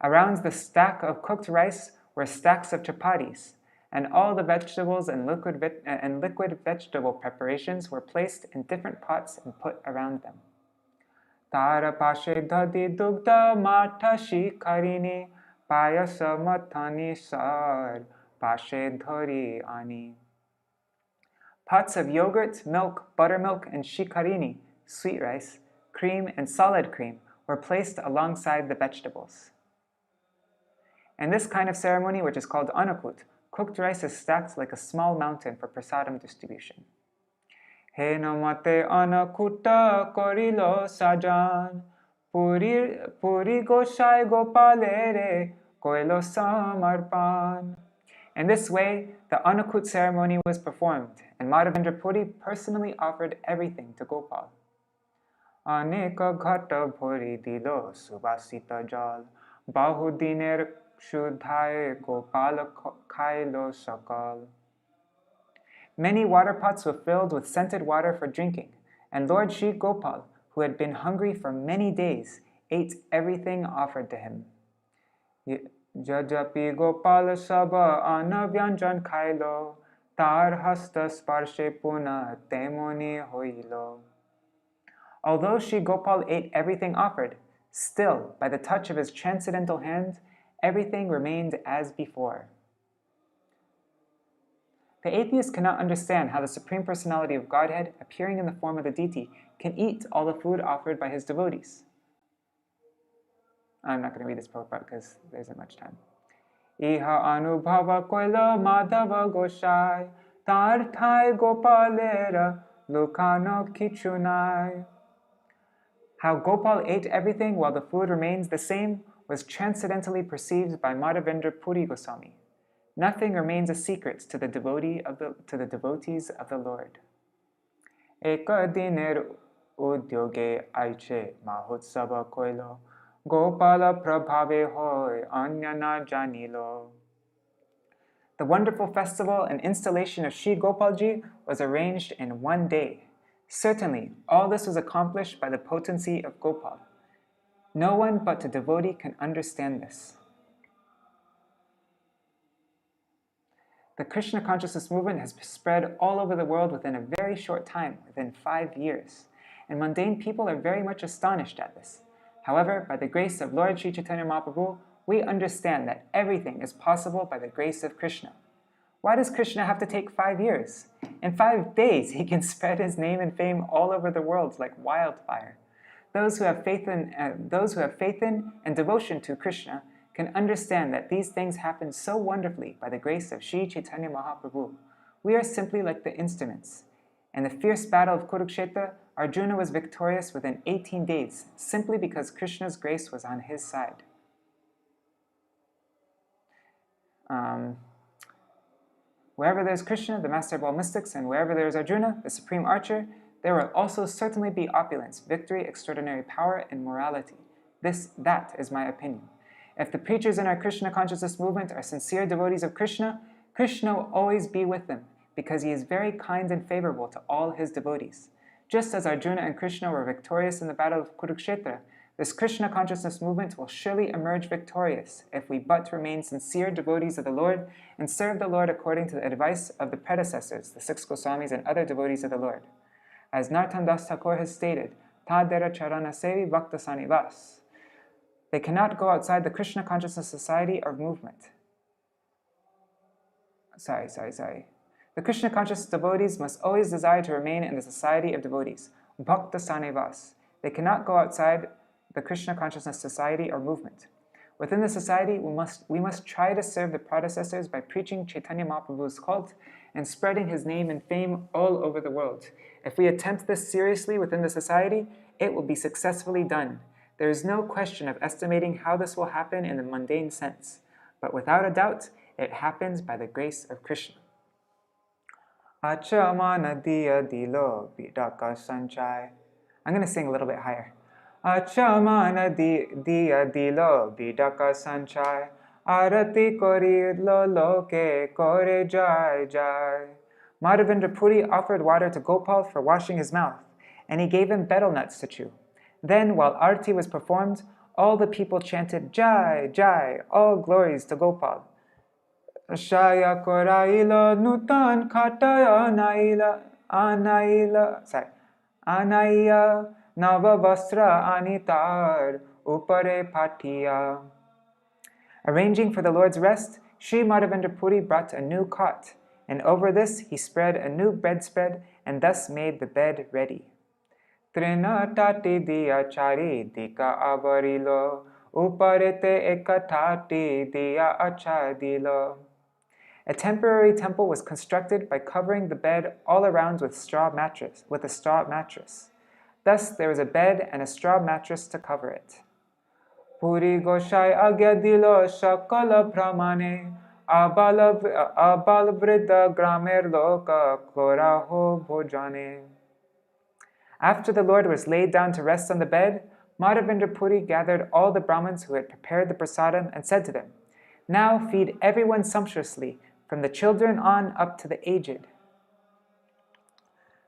Around the stack of cooked rice were stacks of chapatis, and all the vegetables and liquid vegetable preparations were placed in different pots and put around them. Tara pashe dhadi dugda matashi karini payasa matani sar pashe dhari ani. Pots of yogurt, milk, buttermilk, and shikarini, sweet rice, cream, and solid cream were placed alongside the vegetables. In this kind of ceremony, which is called anakut, cooked rice is stacked like a small mountain for prasadam distribution. He namate anakuta korilo sajan, puri goshai gopalere koilo samarpan. In this way, the anakut ceremony was performed, and Mādhavendra Purī personally offered everything to Gopal. Aneka ghata bhori dilo subasita jal, bahudiner shuddhaye Gopal khailo sakal. Many water pots were filled with scented water for drinking, and Lord Shri Gopal, who had been hungry for many days, ate everything offered to him. Jajapi Gopal Saba Anavyanjan Khailo, Tar Hasta Sparshe Puna Temoni Hoilo. Although Shri Gopal ate everything offered, still, by the touch of his transcendental hand, everything remained as before. The atheist cannot understand how the Supreme Personality of Godhead, appearing in the form of the Deity, can eat all the food offered by his devotees. I'm not going to read this part because there isn't much time. Iha anubhava koila madhava goshai, tar thai gopalera lukano kichunai. How Gopal ate everything while the food remains the same was transcendently perceived by Mādhavendra Purī Goswami. Nothing remains a secret to the devotees of the Lord. Eka diner udyoge aiche mahotsava koilo, Gopala prabhave hoy anyana janilo. The wonderful festival and installation of Shri Gopalji was arranged in one day. Certainly, all this was accomplished by the potency of Gopal. No one but a devotee can understand this. The Krishna consciousness movement has spread all over the world within a very short time, within 5 years, and mundane people are very much astonished at this. However, by the grace of Lord Sri Chaitanya Mahaprabhu, we understand that everything is possible by the grace of Krishna. Why does Krishna have to take 5 years? In 5 days, he can spread his name and fame all over the world like wildfire. Those who have faith in and devotion to Krishna can understand that these things happen so wonderfully by the grace of Sri Chaitanya Mahaprabhu. We are simply like the instruments. In the fierce battle of Kurukshetra, Arjuna was victorious within 18 days, simply because Krishna's grace was on his side. Wherever there is Krishna, the master of all mystics, and wherever there is Arjuna, the supreme archer, there will also certainly be opulence, victory, extraordinary power, and morality. That is my opinion. If the preachers in our Krishna consciousness movement are sincere devotees of Krishna, Krishna will always be with them, because he is very kind and favorable to all his devotees. Just as Arjuna and Krishna were victorious in the battle of Kurukshetra, this Krishna consciousness movement will surely emerge victorious if we but remain sincere devotees of the Lord and serve the Lord according to the advice of the predecessors, the 6 Goswamis and other devotees of the Lord. As Narottam Das Thakur has stated, Tadera Charana Sevi Bhakta Sanivas. They cannot go outside the Krishna consciousness society or movement. The Krishna conscious devotees must always desire to remain in the society of devotees, Bhakta Sanivas. They cannot go outside the Krishna consciousness society or movement. Within the society, we must try to serve the predecessors by preaching Chaitanya Mahaprabhu's cult and spreading his name and fame all over the world. If we attempt this seriously within the society, it will be successfully done. There is no question of estimating how this will happen in the mundane sense, but without a doubt, it happens by the grace of Krishna. Achamana diya dilo bidaka sanchai. I'm going to sing a little bit higher. Achamana diya dilo bidaka sanchai. Arati kori lo loke kore jai jai. Mādhavendra Purī offered water to Gopal for washing his mouth, and he gave him betel nuts to chew. Then, while Arati was performed, all the people chanted, Jai, Jai, all glories to Gopal. Shaya koraila nutan khataya anaya nava vastra anitar upare patiya. Arranging for the Lord's rest, Sri Mādhavendra Purī brought a new cot, and over this he spread a new bedspread, and thus made the bed ready. Trina tati diya chari dika avarilo, uparete ekatati diya achadilo. A temporary temple was constructed by covering the bed all around with a straw mattress. Thus there was a bed and a straw mattress to cover it. Puri Goshai agya dilo shakala pramane abal vriddha gramer loka koraho bhojane. After the Lord was laid down to rest on the bed, Mādhavendra Purī gathered all the Brahmins who had prepared the prasadam and said to them, Now feed everyone sumptuously, from the children on up to the aged.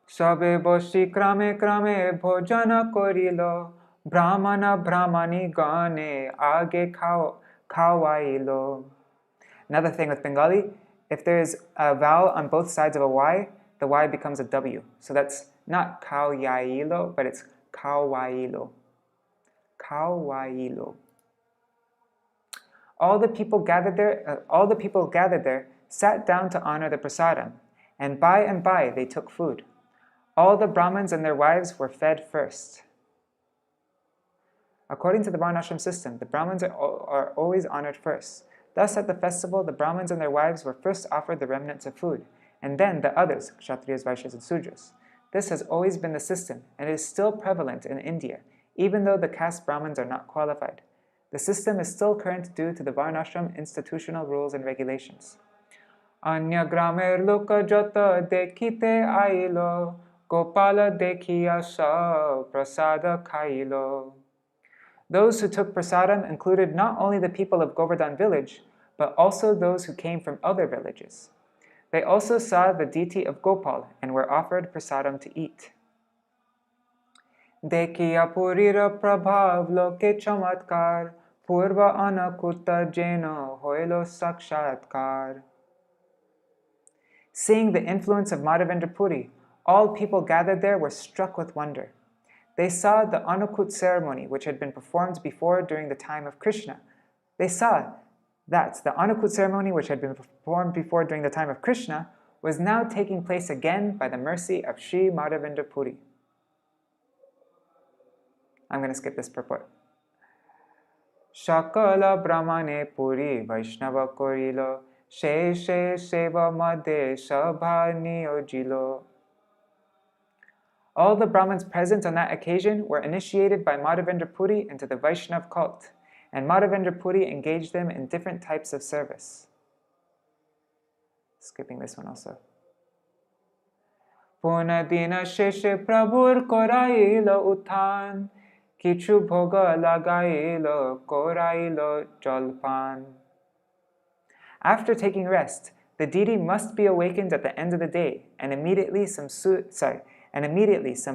Sabe boshi krame krame bhojana korilo, brahmana brahmani gane age kawailo. Another thing with Bengali, if there is a vowel on both sides of a Y, the Y becomes a W. So that's not kawailo, but it's kawailo. Kawailo. All the people gathered there sat down to honor the prasadam, and by they took food. All the Brahmins and their wives were fed first. According to the Varnashram system, the Brahmins are always honored first. Thus, at the festival, the Brahmins and their wives were first offered the remnants of food, and then the others, Kshatriyas, Vaishyas, and Sudras. This has always been the system, and it is still prevalent in India, even though the caste Brahmins are not qualified. The system is still current due to the Varnashram institutional rules and regulations. Anya gramer loka jata dekhite ailo, Gopala dekhiya sa prasada khailo. Those who took prasadam included not only the people of Govardhan village, but also those who came from other villages. They also saw the deity of Gopal and were offered prasadam to eat. Dekhiya purira prabhav loke chamatkar, purva anakuta jeno hoilo sakshatkar. Seeing the influence of Mādhavendra Purī, all people gathered there were struck with wonder. They saw the Anukut ceremony which had been performed before during the time of Krishna. They saw that the Anukut ceremony which had been performed before during the time of Krishna was now taking place again by the mercy of Sri Mādhavendra Purī. I'm going to skip this purport. Shakala Brahmane Puri Vaishnava Korilo She Seva Madhe Sabha Niyojilo. All the Brahmins present on that occasion were initiated by Mādhavendra Purī into the Vaishnav cult, and Mādhavendra Purī engaged them in different types of service. Skipping this one also. Punadina sheshe prabhur korailo uthan, kichu bhoga lagailo korailo jolpan. After taking rest, the deity must be awakened at the end of the day, and immediately some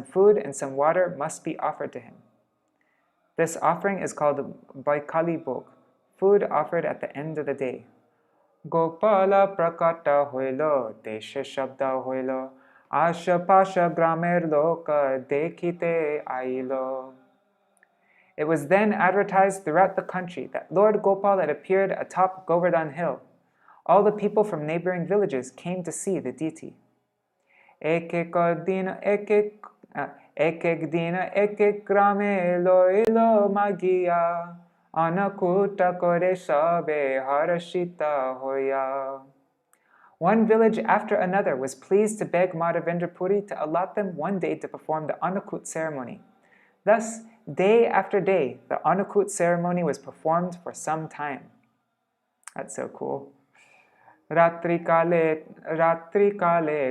food and some water must be offered to him. This offering is called Baikali Bhog, food offered at the end of the day. Gopala prakata hoilo, deshe shabda hoilo, asha pasha gramer loka dekhite ailo. It was then advertised throughout the country that Lord Gopal had appeared atop Govardhan Hill. All the people from neighboring villages came to see the deity. Ek dina ek grame loilo magia, anakuta kore sabe harashita hoya. One village after another was pleased to beg Mādhavendra Purī to allot them one day to perform the Anukut ceremony. Thus, day after day, the Anukut ceremony was performed for some time. That's so cool. Ratri kale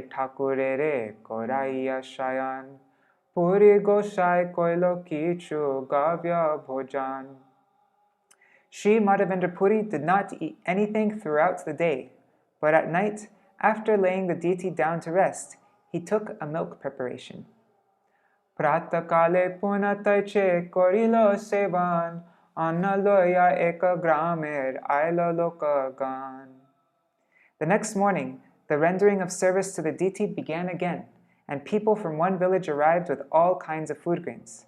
ঠাকুরেরে koraiya shayan, Puri gosai koilo kichu gavya bhojan. Sri Mādhavendra Purī did not eat anything throughout the day, but at night, after laying the deity down to rest, he took a milk preparation. Prata kale punataiche korilo sevan, annaloya eka gramer ailo loka gan. The next morning, the rendering of service to the deity began again, and people from one village arrived with all kinds of food grains.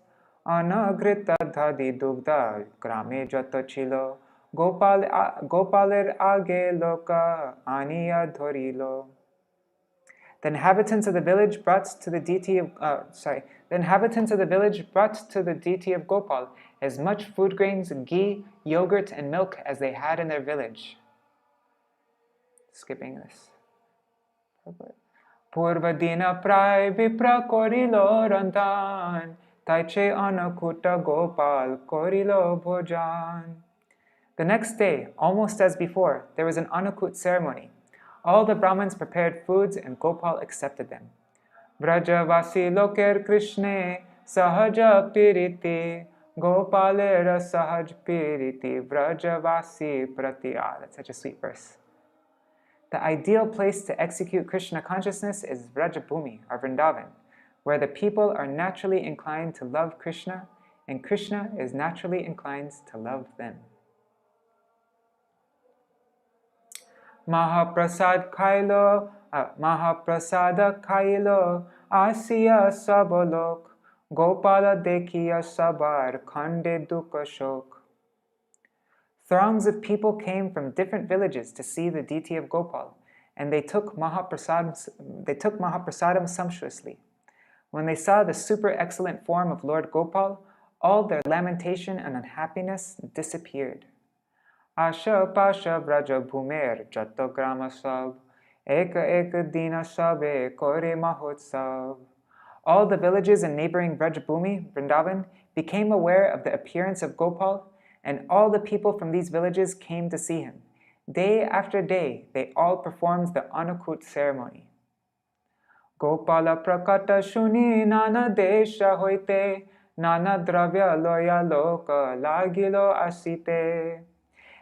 Anagrita dhadi dugda grame joto chilo, gopaler age loka aniya dhorilo. The inhabitants of the village brought to the deity of Gopal as much food grains, ghee, yogurt, and milk as they had in their village. Skipping this. Purvadina prai vipra korilo randan, taiche anakuta Gopal korilo bhojan. The next day, almost as before, there was an Anukut ceremony. All the Brahmins prepared foods and Gopal accepted them. Vrajavasi loker Krishne sahaja piriti, Gopalera sahaj piriti, Vrajavasi pratiya. That's such a sweet verse. The ideal place to execute Krishna consciousness is Vrajabhumi, or Vrindavan, where the people are naturally inclined to love Krishna, and Krishna is naturally inclined to love them. Mahaprasada Kailo, Asiya Sabolok, Gopala Dekhiya Sabar Khande Dukashok. Throngs of people came from different villages to see the deity of Gopal, and they took Mahaprasadam sumptuously. When they saw the super excellent form of Lord Gopal, all their lamentation and unhappiness disappeared. Asha pasha vraja bhumer jato grama sab, eka dina sabe kore mahotsav. All the villages in neighboring Vrajabhumi, Vrindavan, became aware of the appearance of Gopal, and all the people from these villages came to see him. Day after day, they all performed the Anukut ceremony. Gopala prakata shuni nana desha hoite, nana dravya loya loka lagilo asite.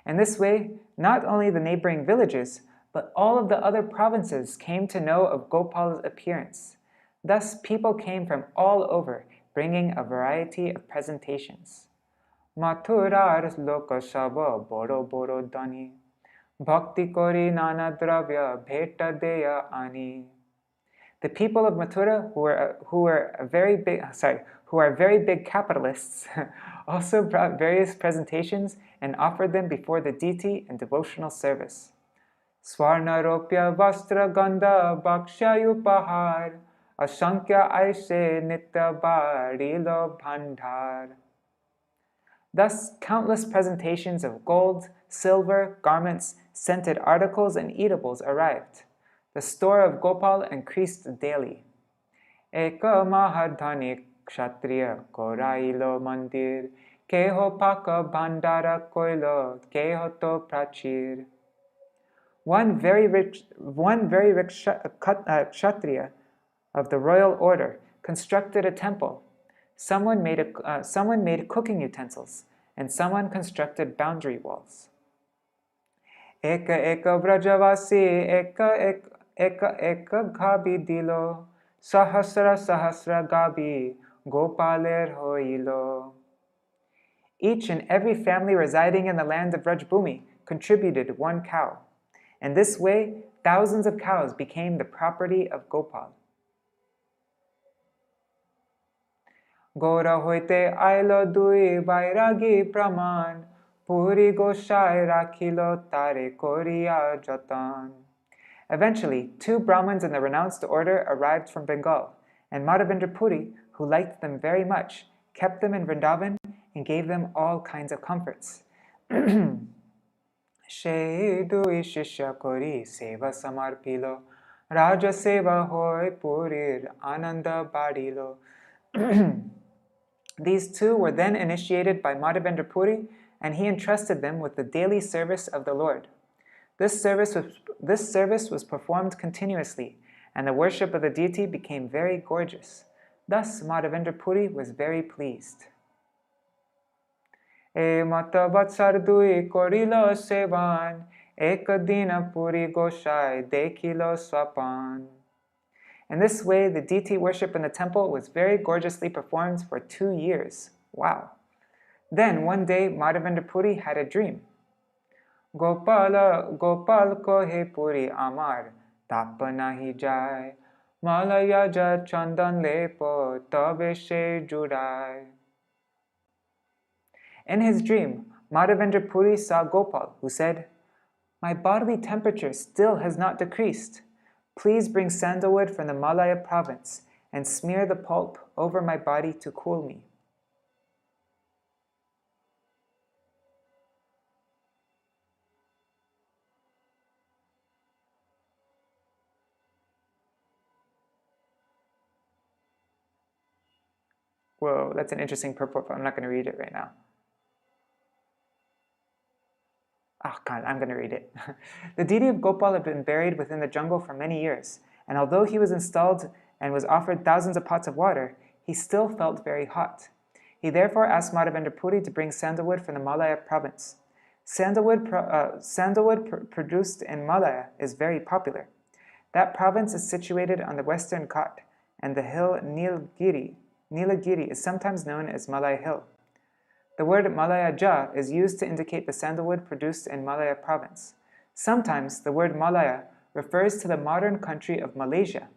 In this way, not only the neighboring villages, but all of the other provinces came to know of Gopal's appearance. Thus, people came from all over, bringing a variety of presentations. Mathurar loka shaba boro boro dani, bhakti kori nana dravya bheta deya ani. The people of Mathura, who are very big capitalists, also brought various presentations and offered them before the deity in devotional service. Swarna ropya vastra gandha bhakshayupahar, ashankya aise nitya barilo bhandar. Thus, countless presentations of gold, silver, garments, scented articles, and eatables arrived. The store of Gopal increased daily. Eka mahadhani kshatriya korailo mandir, keho paka bandara koilo, keho to prachir. One very rich kshatriya of the royal order constructed a temple. Someone made cooking utensils, and someone constructed boundary walls. Eka eka vrajavasi eka ghabi dilo, sahasra sahasra gabi gopaler hoilo. Each and every family residing in the land of Rajbhumi contributed one cow. And this way, thousands of cows became the property of Gopal. Gora hoite ailo dui vairagi praman, Purī goshai rakhilo tare koriya jatan. Eventually, 2 Brahmins in the renounced order arrived from Bengal, and Mādhavendra Purī, who liked them very much, kept them in Vrindavan and gave them all kinds of comforts. Shedui shishya kori seva samarpilo, Raja seva hoy purir ananda badilo. These 2 were then initiated by Mādhavendra Purī, and he entrusted them with the daily service of the Lord. This service was performed continuously, and the worship of the deity became very gorgeous. Thus, Mādhavendra Purī was very pleased. E mata vatsar dui korilo sevan, ekadina Purī goshai dekilo swapan. In this way, the deity worship in the temple was very gorgeously performed for 2 years. Wow! Then, one day, Mādhavendra Purī had a dream. Gopal kohe Purī amar, tapa nahi jai, malaya ja chandan lepo, tabe she judai. In his dream, Mādhavendra Purī saw Gopal, who said, "My bodily temperature still has not decreased. Please bring sandalwood from the Malaya province and smear the pulp over my body to cool me." Whoa, that's an interesting purport, but I'm not going to read it right now. Oh God, I'm going to read it. The deity of Gopal had been buried within the jungle for many years, and although he was installed and was offered thousands of pots of water, he still felt very hot. He therefore asked Mādhavendra Purī to bring sandalwood from the Malaya province. Sandalwood produced in Malaya is very popular. That province is situated on the western Ghat, and the hill Nilagiri is sometimes known as Malaya Hill. The word Malaya Ja is used to indicate the sandalwood produced in Malaya province. Sometimes the word Malaya refers to the modern country of Malaysia.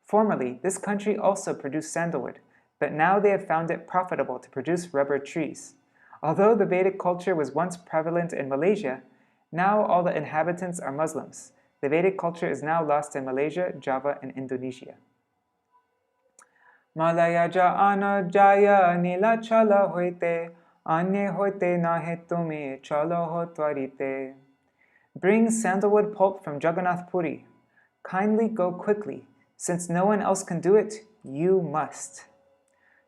Formerly, this country also produced sandalwood, but now they have found it profitable to produce rubber trees. Although the Vedic culture was once prevalent in Malaysia, now all the inhabitants are Muslims. The Vedic culture is now lost in Malaysia, Java, and Indonesia. Malaya ja ana jaya nila chala hoite, anye hoite nahe tumi chala ho twarite. Bring sandalwood pulp from Jagannath Puri. Kindly go quickly, since no one else can do it, you must.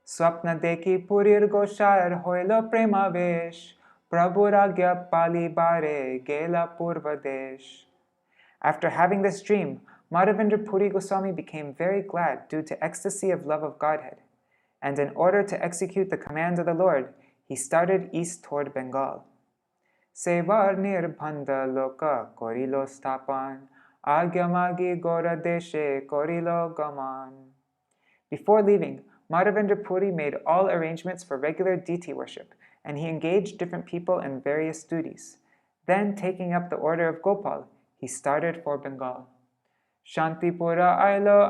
Swapna deki purir goshar hoila premavesh, prabhuragya pali bare gela purvadesh. After having this dream, Mādhavendra Purī Goswami became very glad due to ecstasy of love of Godhead, and in order to execute the command of the Lord, he started east toward Bengal. Sevar nirbhanda loka korilo stapan, agyamagi gora deshe korilo gaman. Before leaving, Mādhavendra Purī made all arrangements for regular deity worship, and he engaged different people in various duties. Then, taking up the order of Gopal, he started for Bengal. Shantipura ailo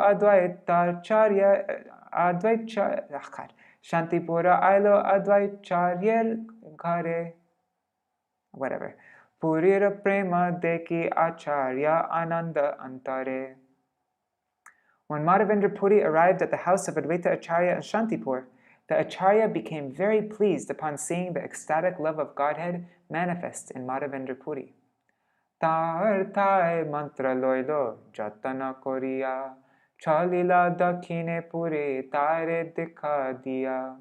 Shantipura ailo advaicharyer ghare. Whatever. Purira prema deki acharya ananda antare. When Mādhavendra Purī arrived at the house of Advaita Acharya in Shantipur, the Acharya became very pleased upon seeing the ecstatic love of Godhead manifest in Mādhavendra Purī. Tar thai mantra loilo jatana koriya, chalila dakhine Purī tare dikha diya.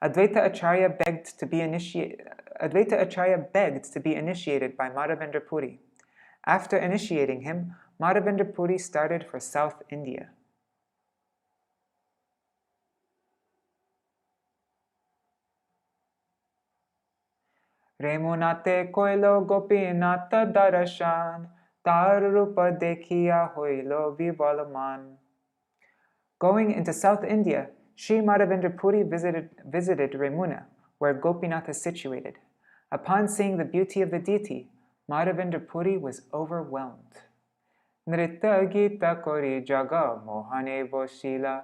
Advaita Acharya begged to be initiated Advaita Acharya begged to be initiated by Mādhavendra Purī. After initiating him, Mādhavendra Purī started for South India. Remunate koilo Gopinatha darashan, tar rupa dekhiya hoilo vivalaman. Going into South India, Sri Mādhavendra Purī visited Remuna, where Gopinath is situated. Upon seeing the beauty of the deity, Mādhavendra Purī was overwhelmed. Nritta gita kori jaga mohane boshila,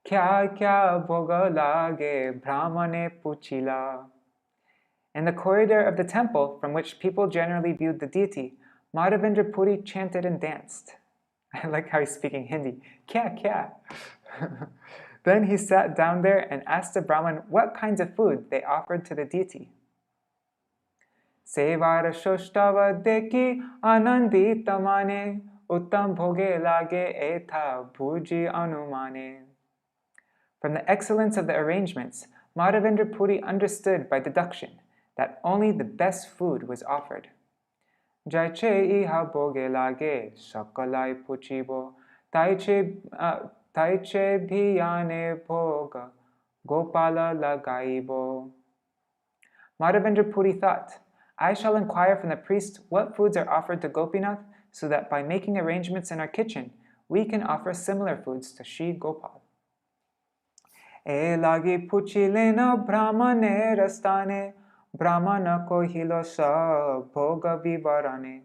kya kya bhoga lage brahmane puchila. In the corridor of the temple, from which people generally viewed the deity, Mādhavendra Purī chanted and danced. I like how he's speaking Hindi. Kya kya? Then he sat down there and asked the Brahmin what kinds of food they offered to the deity. Sevara shoshtava deki anandita mane, uttam bhoge lage etha bhuji anumane. From the excellence of the arrangements, Mādhavendra Purī understood by deduction that only the best food was offered. Jaiche iha bhoge lage sakalai puchibo, taiche bhiyane bhoga gopala lagaibo. Mādhavendra Purī thought, I shall inquire from the priest what foods are offered to Gopinath, so that by making arrangements in our kitchen, we can offer similar foods to Sri Gopal. E lagi puchilena brahmane rastane, brahmana kohilo sa bhoga vivarane.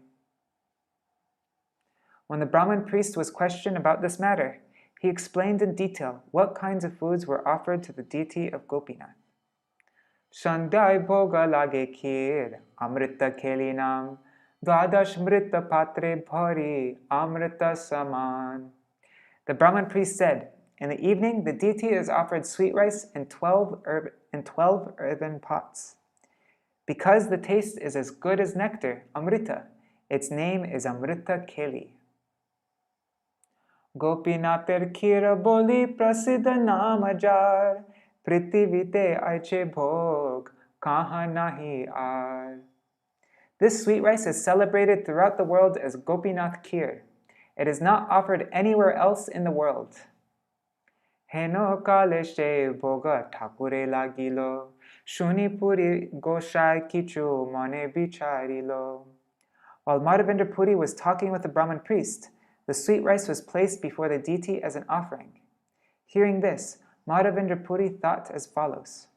When the Brahmin priest was questioned about this matter, he explained in detail what kinds of foods were offered to the deity of Gopinath. Sandhai bhoga lage kheer, amrita khelinam, dwadash mrita patre bhari, amrita saman. The Brahmin priest said, in the evening, the deity is offered sweet rice in 12 earthen pots. Because the taste is as good as nectar, amrita, its name is Amrita Keli. Gopinathir khira boli prasiddha namajar, prithivite aiche bhog, kaha nahi ar. This sweet rice is celebrated throughout the world as Gopinath Kheer. It is not offered anywhere else in the world. Heno kale she bhoga thakure lagilo, shuni puri goshai kichu mane bicharilo. While Mādhavendra Purī was talking with the Brahmin priest, the sweet rice was placed before the deity as an offering. Hearing this, Mādhavendra Purī thought as follows.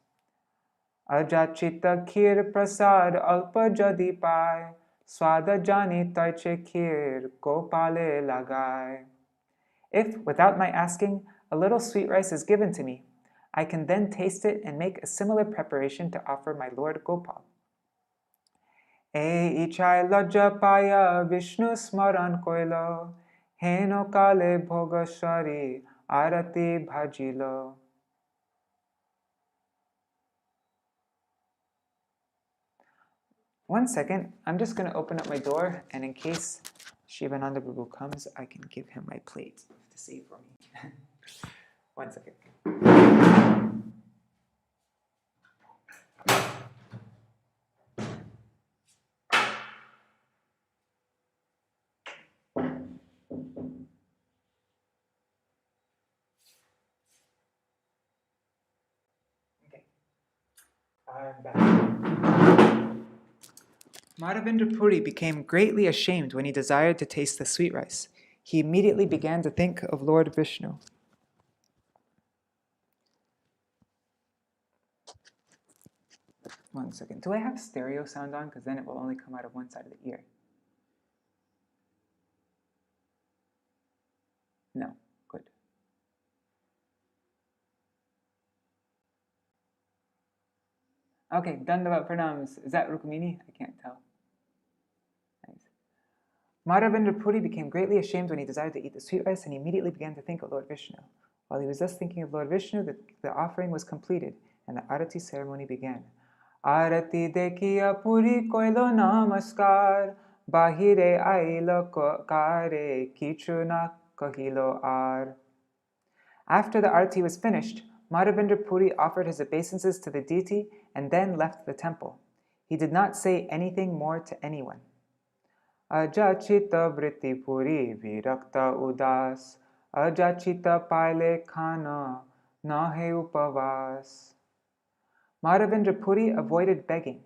Ajachita kheer prasad alpa jadi pai, swada jani taiche kheer gopale lagai. If, without my asking, a little sweet rice is given to me, I can then taste it and make a similar preparation to offer my Lord Gopal. E ichai lajja paya Vishnu smaran koilo, heno kale bhogashari arati bhajilo. One second, I'm just going to open up my door, and in case Shivananda Prabhu comes, I can give him my plate to save for me. One second. Okay, I'm back. Mādhavendra Purī became greatly ashamed when he desired to taste the sweet rice. He immediately began to think of Lord Vishnu. One second. Do I have stereo sound on? Because then it will only come out of one side of the ear. No. Good. Okay, Dandavat Pranams. Is that Rukmini? I can't tell. Nice. Mādhavendra Purī became greatly ashamed when he desired to eat the sweet rice, and he immediately began to think of Lord Vishnu. While he was thus thinking of Lord Vishnu, the offering was completed, and the arati ceremony began. Arati dekhiya Purī koilo namaskar, bahire ailo kare kichu na kahilo ar. After the arati was finished, Mādhavendra Purī offered his obeisances to the deity and then left the temple. He did not say anything more to anyone. Ajachita vritti puri virakta udas, ajachita paile khana nahe upavas. Mādhavendra Purī avoided begging.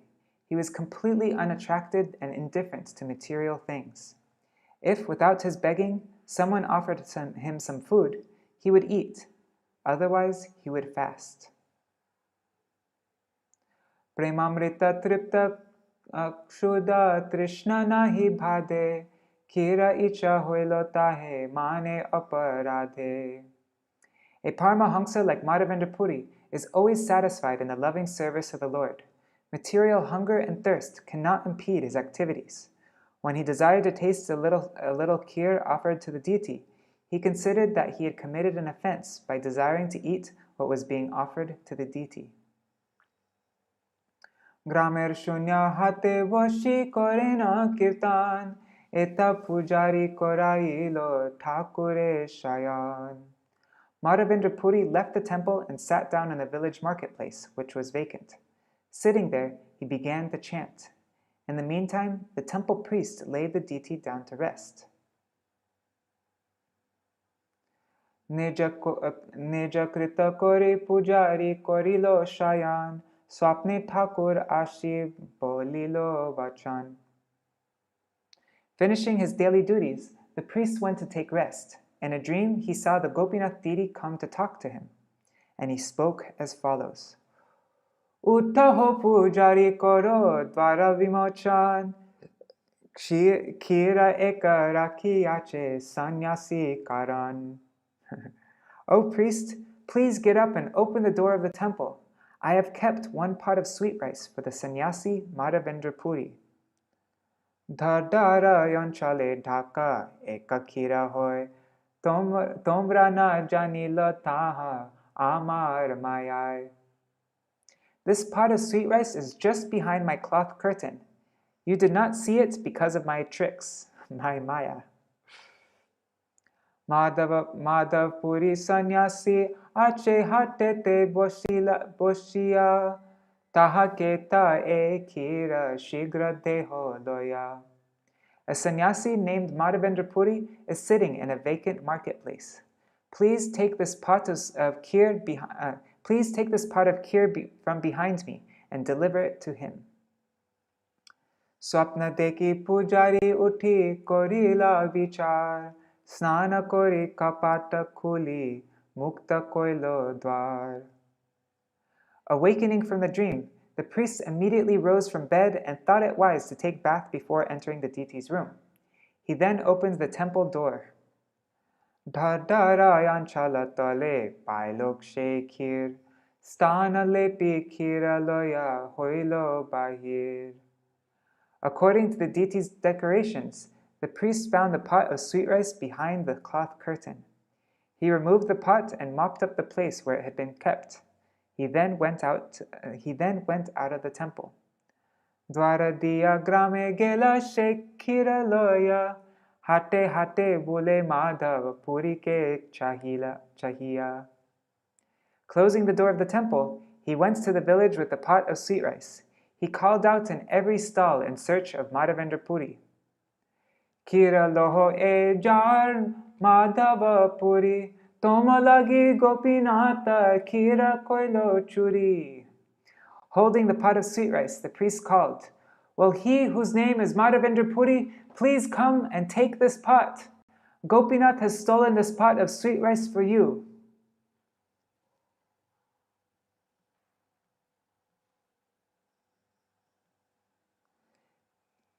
He was completely unattracted and indifferent to material things. If, without his begging, someone offered him some food, he would eat. Otherwise, he would fast. Premamrita tripta kshuda trishna nahi bhade, kira icha hoilo tahe mane aparadhe. A Paramahamsa like Mādhavendra Purī is always satisfied in the loving service of the Lord. Material hunger and thirst cannot impede his activities. When he desired to taste a little kheer offered to the deity, he considered that he had committed an offense by desiring to eat what was being offered to the deity. Gramer shunya hate vashi korena kirtan, eta pujari korailo thakure shayan. Mādhavendra Purī left the temple and sat down in the village marketplace, which was vacant. Sitting there, he began to chant. In the meantime, the temple priest laid the deity down to rest. Neja krita kori pujari korilo shayan, swapne thakur ashiv bolilo vachan. Finishing his daily duties, the priest went to take rest. In a dream, he saw the Gopinath deity come to talk to him, and he spoke as follows. Uttaho pujari koro dvara vimochan, kira eka rakhiyache sannyasi karan. O priest, please get up and open the door of the temple. I have kept one pot of sweet rice for the sannyasi Mādhavendra Purī. Dhardara yanchale dhaka eka kira hoy, tomra na janila taha amar mayai. This pot of sweet rice is just behind my cloth curtain. You did not see it because of my tricks, my maya. Madhav Purī sannyasi ache hatete boshiya, taha keta e kira shigra deho loya. A sannyasi named Mādhavendra Purī is sitting in a vacant marketplace. Please take this pot of kheer from behind me and deliver it to him. Swapna deki pujari uthi korila vichar, snana kori kapata khuli mukta koilo dwar. Awakening from the dream, the priest immediately rose from bed and thought it wise to take bath before entering the deity's room. He then opened the temple door. Dhardara yanchala tale pailok shekhir, stana lepi kira loya hoilo bahir. According to the deity's decorations, the priest found the pot of sweet rice behind the cloth curtain. He removed the pot and mopped up the place where it had been kept. He then went out of the temple. Dwara diya grame gela shekhira loya, hate hate bule Mādhav Purī ke chahiya. Closing the door of the temple, he went to the village with the pot of sweet rice. He called out in every stall in search of Mādhavendra Purī. Kira loho e jar Mādhava Purī, toma lagi Gopinatha kira koilo churi. Holding the pot of sweet rice, the priest called, Will he whose name is Mādhavendra Purī please come and take this pot? Gopinath has stolen this pot of sweet rice for you.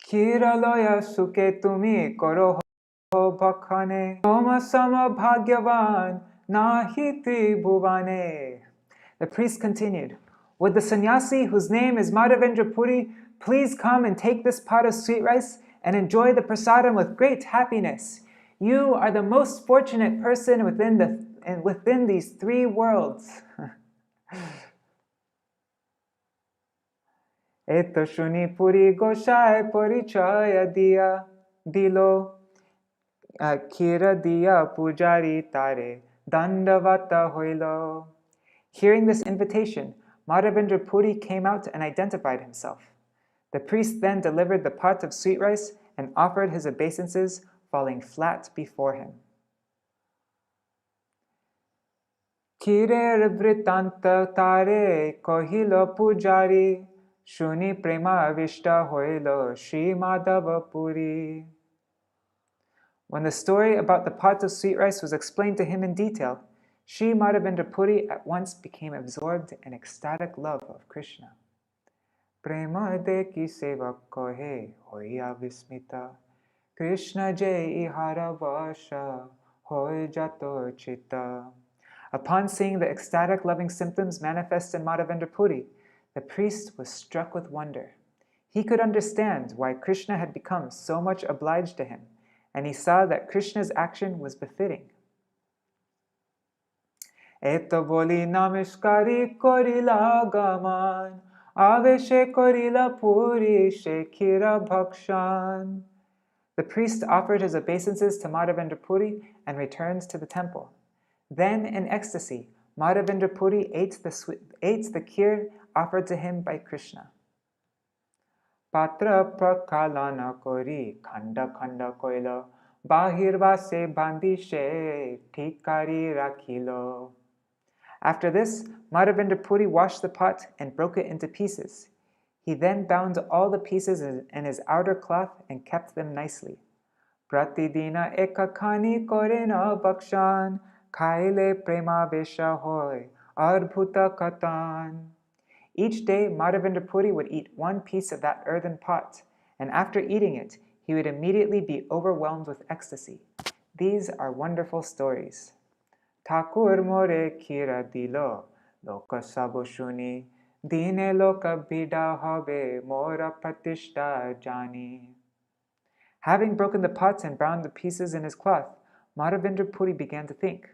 Kira loya suke tumi koro ho bhakhane, toma sama bhagyavan nahi tribhuvane. The priest continued, Would the sannyasi whose name is Mādhavendra Purī please come and take this pot of sweet rice and enjoy the prasadam with great happiness? You are the most fortunate person within these three worlds. Eto shuni Purī Goshai parichaya dilo, kira diya pujari tare dandavata hoilo. Hearing this invitation, Mādhavendra Purī came out and identified himself. The priest then delivered the pot of sweet rice and offered his obeisances, falling flat before him. Kirer vritanta tare kohilo pujari, shuni prema vishta hoilo Shri Madhava Purī. When the story about the pot of sweet rice was explained to him in detail, Shri Mādhavendra Purī at once became absorbed in ecstatic love of Krishna. Prema deki seva kohe hoya vismita, Krishna jai ihara vasha hoy jato chitta. Upon seeing the ecstatic loving symptoms manifest in Mādhavendra Purī, the priest was struck with wonder. He could understand why Krishna had become so much obliged to him, and he saw that Krishna's action was befitting. Eto boli namaskari korila gaman, aveshe korila puri shekira bhakshan. The priest offered his obeisances to Mādhavendra Purī and returned to the temple. Then, in ecstasy, Mādhavendra Purī ate the kheer offered to him by Krishna. Patra prakalana kori khanda khanda koilo, bahirva se bandishe tikari rakhilo. After this, Mādhavendra Purī washed the pot and broke it into pieces. He then bound all the pieces in his outer cloth and kept them nicely. Pratidina ekakhani korena bhakshan, khaile prema vesha hoy adbhuta katan. Each day, Mādhavendra Purī would eat one piece of that earthen pot, and after eating it, he would immediately be overwhelmed with ecstasy. These are wonderful stories. Thakur more khira dilo, loka sabo shuni, dine loka bida hobe mora pratishta jani. Having broken the pots and bound the pieces in his cloth, Mādhavendra Purī began to think,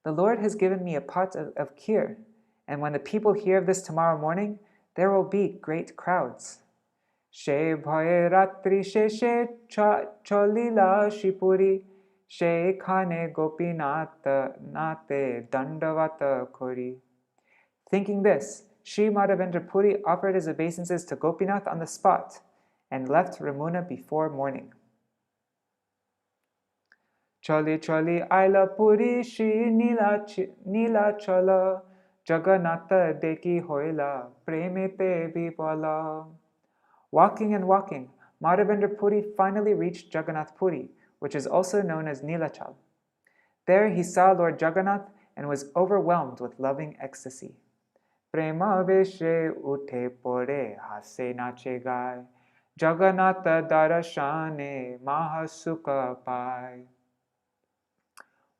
the Lord has given me a pot of kheer, and when the people hear of this tomorrow morning, there will be great crowds. She bhaye ratri she cholila shipuri, she khane Gopinath nate dandavata kori. Thinking this, Shri Mādhavendra Purī offered his obeisances to Gopinath on the spot and left Ramuna before morning. Choli choli aila Puri Shri Nila chala, Jagannatha deki hoila premete vipala. Walking and walking, Mādhavendra Purī finally reached Jagannath Puri, which is also known as Nilachal. There he saw Lord Jagannath and was overwhelmed with loving ecstasy. Prema veshe ute pore hase nache gai, Jagannatha darashane mahasukha pai.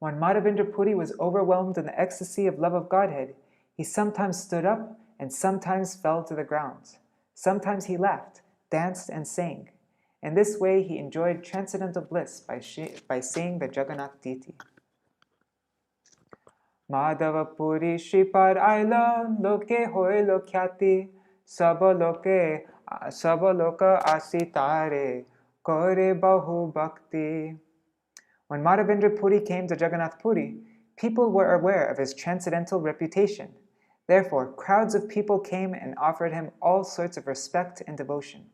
When Mādhavendra Purī was overwhelmed in the ecstasy of love of Godhead, he sometimes stood up and sometimes fell to the ground. Sometimes he laughed, danced, and sang. In this way, he enjoyed transcendental bliss by seeing the Jagannath deity. Madhava Puri Shripad Aila Loke Hoilo Khyati Sabaloka Asitare Kore Bahu Bhakti. When Mādhavendra Purī came to Jagannath Puri, people were aware of his transcendental reputation. Therefore, crowds of people came and offered him all sorts of respect and devotion.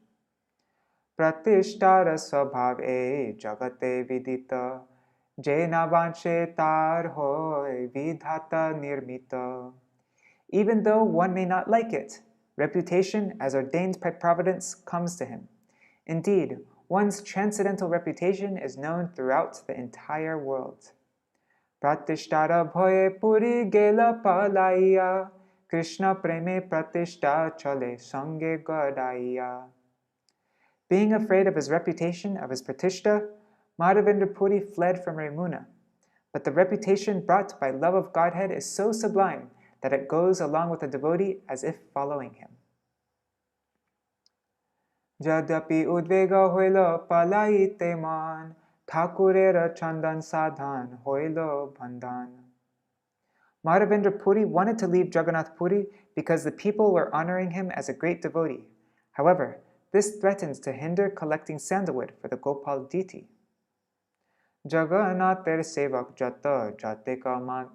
Pratishtara swabhave jagate vidita, jena vanche tar hoy vidhata nirmita. Even though one may not like it, reputation as ordained by providence comes to him. Indeed, one's transcendental reputation is known throughout the entire world. Pratishtara bhoye puri gela palaiya, Krishna preme pratishta chale sange gadaiya. Being afraid of his reputation, of his pratishta, Mādhavendra Purī fled from Ramuna. But the reputation brought by love of Godhead is so sublime that it goes along with a devotee as if following him. Jadapi udvega hoilo palaite man, Thakurera chandan sadhan hoilo bandhan. Mādhavendra Purī wanted to leave Jagannath Puri because the people were honoring him as a great devotee. However, this threatens to hinder collecting sandalwood for the Gopal deity. Jagannathar sevak jata jateka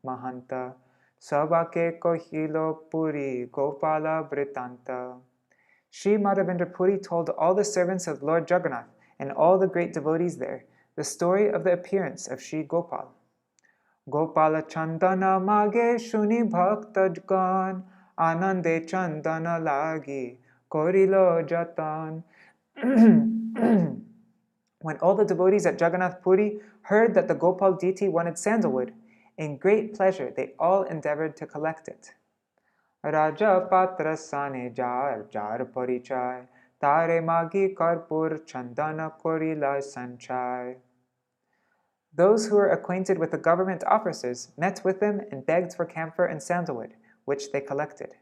mahanta, sabake kohilo Puri Gopala Britanta. Sri Mādhavendra Purī told all the servants of Lord Jagannath and all the great devotees there the story of the appearance of Sri Gopal. Gopala Chandana mage shuni bhaktajgan anande chandana lagi korilo jatan. When all the devotees at Jagannath Puri heard that the Gopal deity wanted sandalwood, in great pleasure they all endeavored to collect it. Raja patra sane jar jar parichai tare magi karpur chandana korila sanchai. Those who were acquainted with the government officers met with them and begged for camphor and sandalwood, which they collected.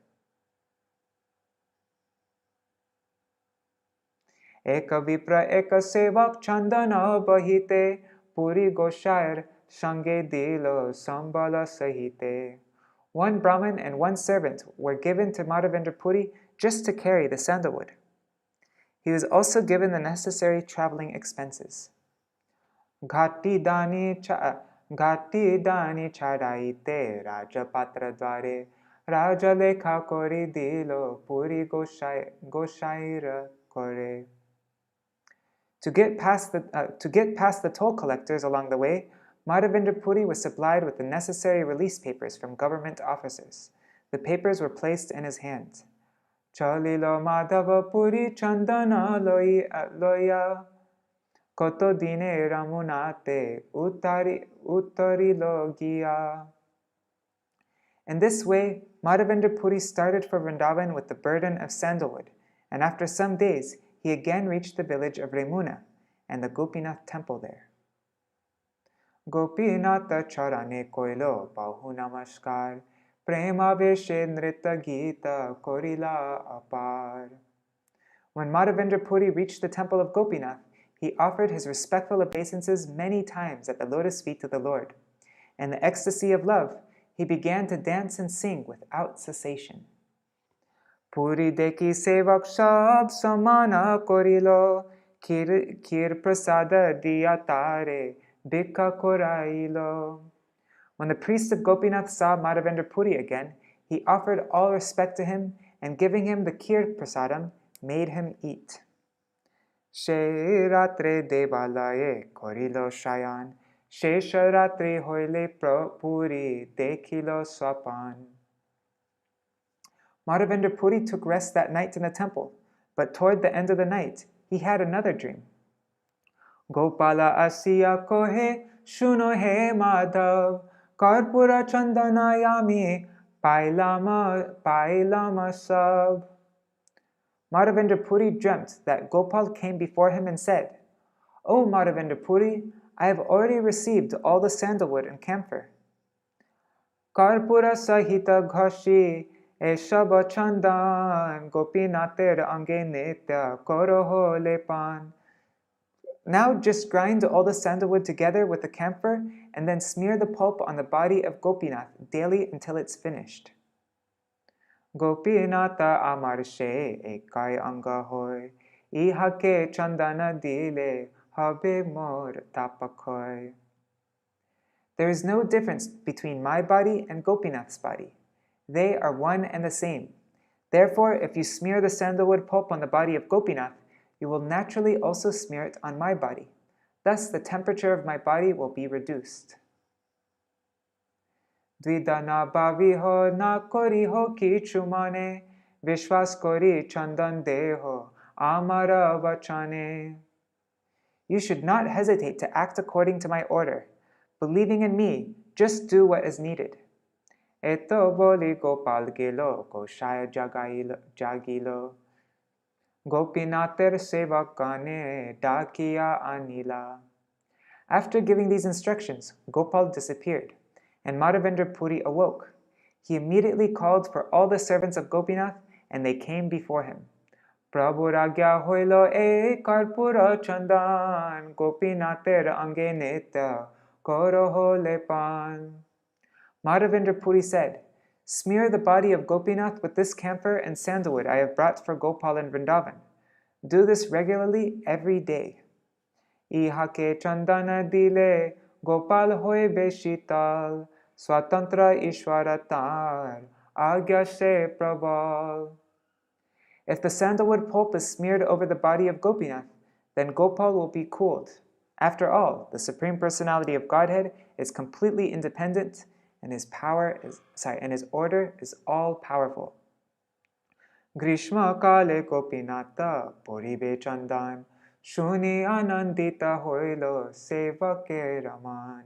Eka vipra eka sevak chandana bahite puri goshair shange dilo sambala sahite. One Brahmin and one servant were given to Mādhavendra Puri just to carry the sandalwood. He was also given the necessary traveling expenses. Ghati dani chadaite raja patra dware raja lekha kori dilo puri goshaira kore. To get past the toll collectors along the way, Mādhavendra Puri was supplied with the necessary release papers from government officers. The papers were placed in his hand. Chalilo Madhava Puri Chandana loya koto dine ramunate uttarilo giya. In this way, Mādhavendra Puri started for Vrindavan with the burden of sandalwood, and after some days, he again reached the village of Remuna and the Gopinath temple there. Gopinath charane koilo bahu namaskar prema veshe nrita gita korila apar. When Mādhavendra Puri reached the temple of Gopinath, he offered his respectful obeisances many times at the lotus feet of the Lord. In the ecstasy of love, he began to dance and sing without cessation. Puri deki sevak sab samana korilo kir prasada diyatare bika korailo. When the priest of Gopinath saw Mādhavendra Puri again, he offered all respect to him and giving him the kir prasadam, made him eat. She ratre devalaye korilo shayan, shesha ratre hoile puri dekilo swapan. Mādhavendra Puri took rest that night in the temple, but toward the end of the night, he had another dream. Gopala asiya kohe shuno he Madhav karpura chandana yami pailama sab. Mādhavendra Puri dreamt that Gopal came before him and said, "O Mādhavendra Puri, I have already received all the sandalwood and camphor." Karpura sahita ghashi Eshaba chandan gopinater ange nitya koroho lepan. Now just grind all the sandalwood together with the camphor and then smear the pulp on the body of Gopinath daily until it's finished. Gopinata amarshe ekai anga hoy ihake chandana dile habe mor tapakoy. There is no difference between my body and Gopinath's body. They are one and the same. Therefore, if you smear the sandalwood pulp on the body of Gopinath, you will naturally also smear it on my body. Thus, the temperature of my body will be reduced. Dvidana bhaviho na koriho kichumane vishwas kori chandan deho amara vachane. You should not hesitate to act according to my order. Believing in me, just do what is needed. Eto boli Gopal gilo goshaya jagilo Gopinater sevakane dakiya anila. After giving these instructions, Gopal disappeared, and Mādhavendra Puri awoke. He immediately called for all the servants of Gopinath, and they came before him. Prabhu ragya hoilo e karpura chandan Gopinater ange nitya koroho lepan. Mādhavendra Puri said, "Smear the body of Gopinath with this camphor and sandalwood I have brought for Gopal in Vrindavan. Do this regularly every day. Ihake chandana dile Gopal hoy beshital swatantra ishwaratar agya se prabal." If the sandalwood pulp is smeared over the body of Gopinath, then Gopal will be cooled. After all, the Supreme Personality of Godhead is completely independent, and his order is all powerful. Grishma kale Gopinata puribe chandan shuni anandita hoilo sevake raman.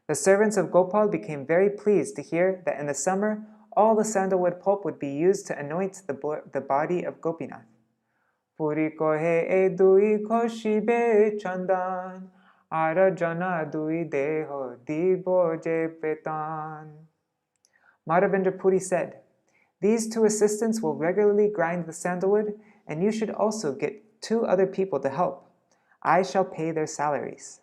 The servants of Gopal became very pleased to hear that in the summer all the sandalwood pulp would be used to anoint the body of Gopinath. Purī kohe e dui khoshibe chandan ara jana dui deho dibo je petan. Mādhavendra Purī said, "These two assistants will regularly grind the sandalwood, and you should also get 2 other people to help. I shall pay their salaries."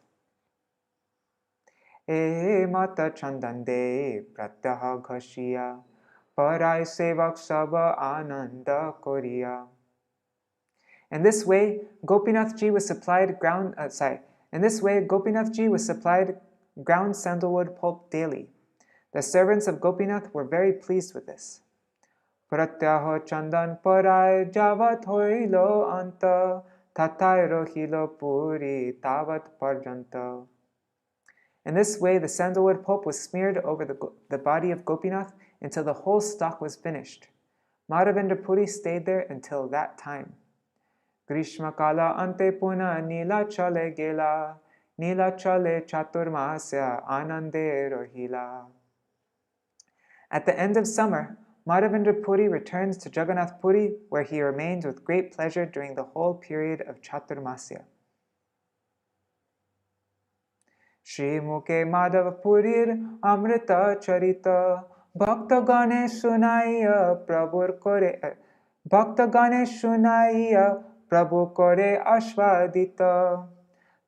E mata chandan de pratyaha ghashiya parai sevak saba ananda koriya. In this way, Gopinath Ji was supplied ground sandalwood pulp daily. The servants of Gopinath were very pleased with this. Pratyaho chandan parai javat hoilo anta tatai rohilo puri tavat parjanta. In this way, the sandalwood pulp was smeared over the body of Gopinath until the whole stock was finished. Mādhavendra Purī stayed there until that time. Grishma kala ante puna nila chale gela, nila chale chaturmasya anande rohila. At the end of summer, Mādhavendra Purī returns to Jagannath Puri, where he remained with great pleasure during the whole period of Chaturmasya. Shri Mukhe Madhav Purir Amrita Charita Bhakta Gane Sunaiya Prabhu Kore Ashvadita.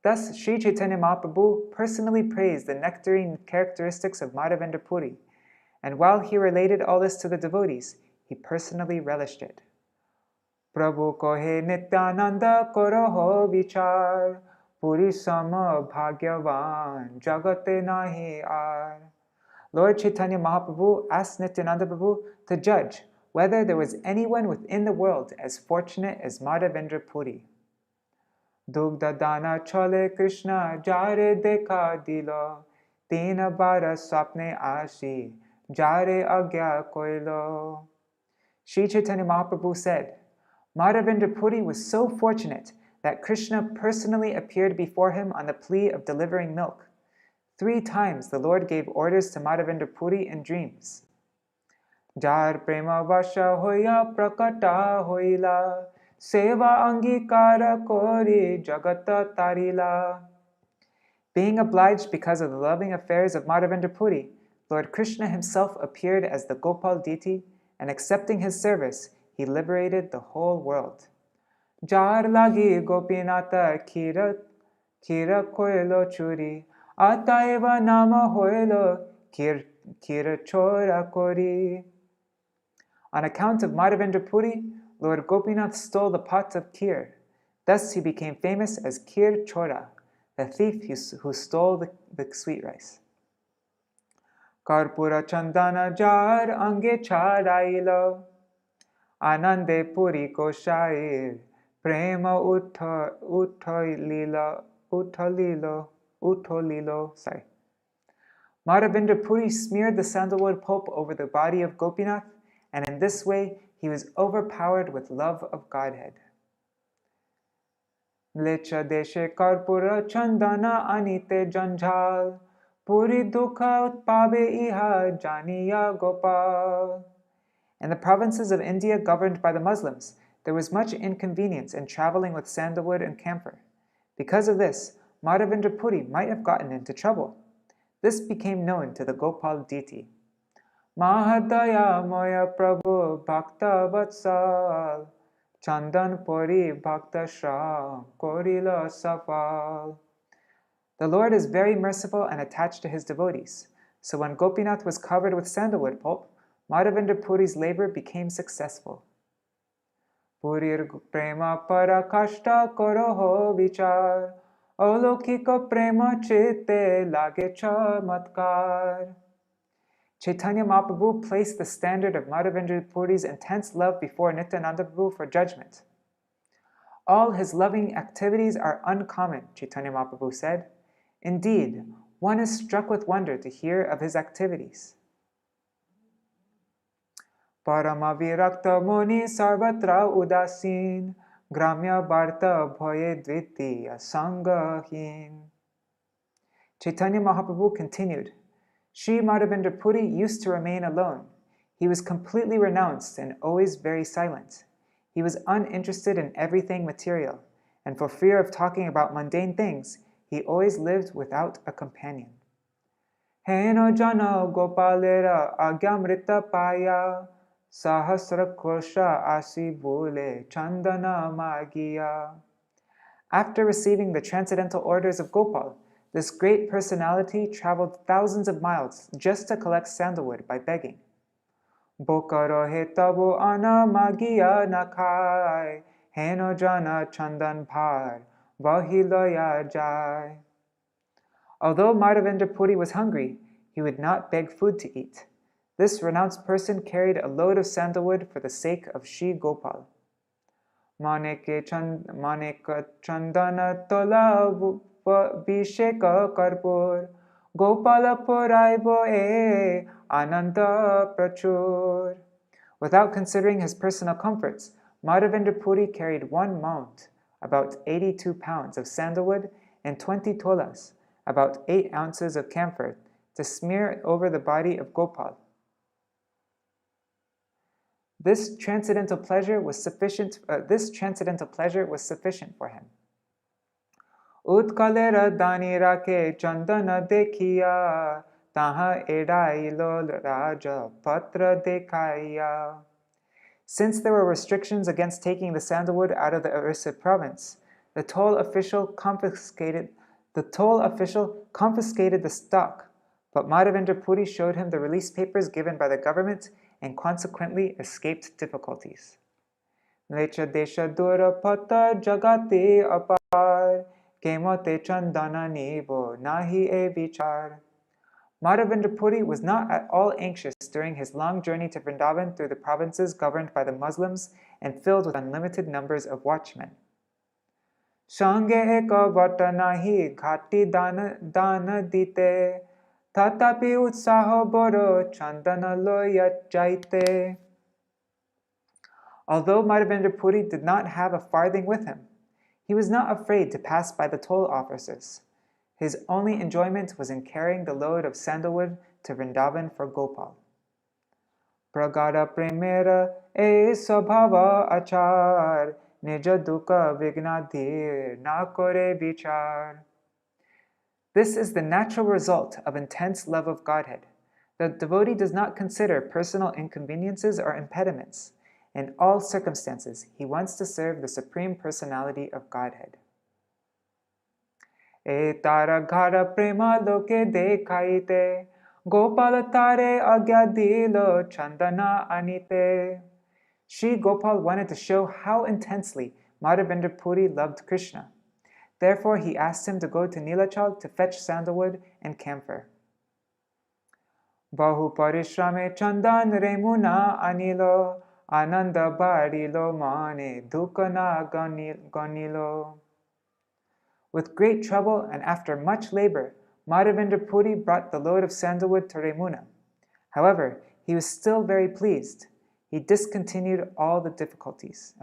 Thus, Sri Chaitanya Mahaprabhu personally praised the nectarine characteristics of Mādhavendra Purī, and while he related all this to the devotees, he personally relished it. Prabhu kohe nityananda koroho vichar, Puri sama bhagyavan jagate nahi ar. Lord Chaitanya Mahaprabhu asked Nityananda Prabhu to judge whether there was anyone within the world as fortunate as Mādhavendra Purī. Dugdha dana chale Krishna jare dekha dilo, tina bara swapne ashi, jare agya koilo. Sri Chaitanya Mahaprabhu said, Mādhavendra Purī was so fortunate that Krishna personally appeared before him on the plea of delivering milk. 3 times the Lord gave orders to Mādhavendra Purī in dreams. Jar prema vasha hoya prakata hoila, seva angikara kori jagata tarila. Being obliged because of the loving affairs of Mādhavendra Purī, Lord Krishna himself appeared as the Gopal deity, and accepting his service, he liberated the whole world. Jar lagi Gopinata kira koilo churi, ataeva nama hoilo kira chora kori. On account of Mādhavendra Purī, Lord Gopinath stole the pot of kheer. Thus he became famous as Kheer Chora, the thief who stole the sweet rice. Karpura chandana jar ange chadailo, anande puri ko shair, prema utolilo. Mādhavendra Purī smeared the sandalwood pulp over the body of Gopinath, and in this way he was overpowered with love of Godhead. Lecha deshe karpura chandana anite janjal, Puri dukha utpabe iha janiya Gopal. In the provinces of India governed by the Muslims, there was much inconvenience in traveling with sandalwood and camphor. Because of this, Mādhavendra Purī might have gotten into trouble. This became known to the Gopal deity. Mahadaya moya Prabhu bhakta vatsal, Chandan Puri bhakta shra korila safal. The Lord is very merciful and attached to his devotees. So when Gopinath was covered with sandalwood pulp, Mādhavendra Puri's labor became successful. Purir prema parakashta koroho vichar, Olokika prema chitte lage chamatkar. Chaitanya Mahaprabhu placed the standard of Mādhavendra Puri's intense love before Nityananda Prabhu for judgment. All his loving activities are uncommon, Chaitanya Mahaprabhu said. Indeed, one is struck with wonder to hear of his activities. Paramavirakta Muni Sarvatra Udasin Gramya Bharta Bhoye Dvitiya Sangahin. Chaitanya Mahaprabhu continued, Sri Mādhavendra Puri used to remain alone. He was completely renounced and always very silent. He was uninterested in everything material, and for fear of talking about mundane things, he always lived without a companion. Heno jana gopalera agyamrita paya sahasra kosha asi bule chandana magiya. After receiving the transcendental orders of Gopal, this great personality traveled thousands of miles just to collect sandalwood by begging. Bokaro he tabo ana magiya nakai heno jana chandan bhar vahiloya jai. Although Mādhavendra Puri was hungry, he would not beg food to eat. This renounced person carried a load of sandalwood for the sake of Shri Gopal. Maneka chandana tola visheka karpur Gopala puraibo e ananda prachur. Without considering his personal comforts, Mādhavendra Puri carried one mount, about 82 pounds of sandalwood, and 20 tolas, about 8 ounces of camphor, to smear over the body of Gopal. This transcendental pleasure was sufficient for him. Utkalera danira ke chandana dekhiya taha edailo raja patra dekhaya. Since there were restrictions against taking the sandalwood out of the Orissa province, the toll official confiscated the stock, but Mādhavendra Puri showed him the release papers given by the government and consequently escaped difficulties. Mlecha desha dura pata jagati apar kemote chandana nivo nahi e vichar. Mādhavendra Puri was not at all anxious during his long journey to Vrindavan through the provinces governed by the Muslims and filled with unlimited numbers of watchmen. Shange eka vata nahi ghati dana dite tatapi utsaho boro chandana loya jaite. Although Mādhavendra Puri did not have a farthing with him, he was not afraid to pass by the toll officers. His only enjoyment was in carrying the load of sandalwood to Vrindavan for Gopal. Pragada premera e sabhava achar nija dukkha vignadhir na kore vichar. This is the natural result of intense love of Godhead. The devotee does not consider personal inconveniences or impediments. In all circumstances, he wants to serve the Supreme Personality of Godhead. E tara ghara prema loke dekhaite Gopala tare agya dilo chandana anite. Shri Gopal wanted to show how intensely Mādhavendra Puri loved Krishna. Therefore, he asked him to go to Nilachal to fetch sandalwood and camphor. Bahu parishrame chandan remuna anilo ananda barilo mane dukana ganilo. With great trouble and after much labor, Mādhavendra Puri brought the load of sandalwood to Remuna. However, he was still very pleased. He discounted all the difficulties.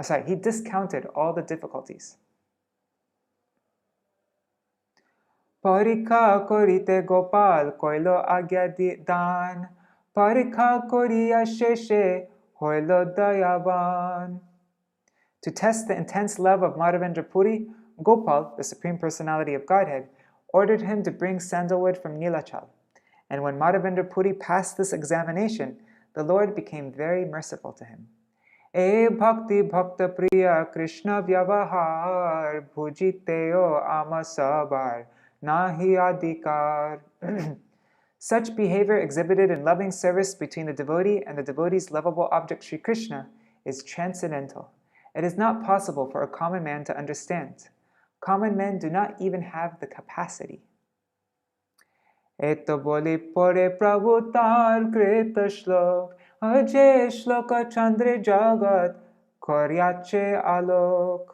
Parikha korite Gopal koilo agya dan Parikha koriya sheshe hoilo dayavan. To test the intense love of Mādhavendra Puri, Gopal, the Supreme Personality of Godhead, ordered him to bring sandalwood from Nilachal. And when Mādhavendra Puri passed this examination, the Lord became very merciful to him. E bhakti bhakta priya Krishna vyavahar bhujiteo amasabar nahi adhikar. Such behavior exhibited in loving service between the devotee and the devotee's lovable object Sri Krishna is transcendental. It is not possible for a common man to understand. Common men do not even have the capacity. Eto boli pore Prabhu tar krita shlok, Ajay shloka chandre jagat, koryache alok.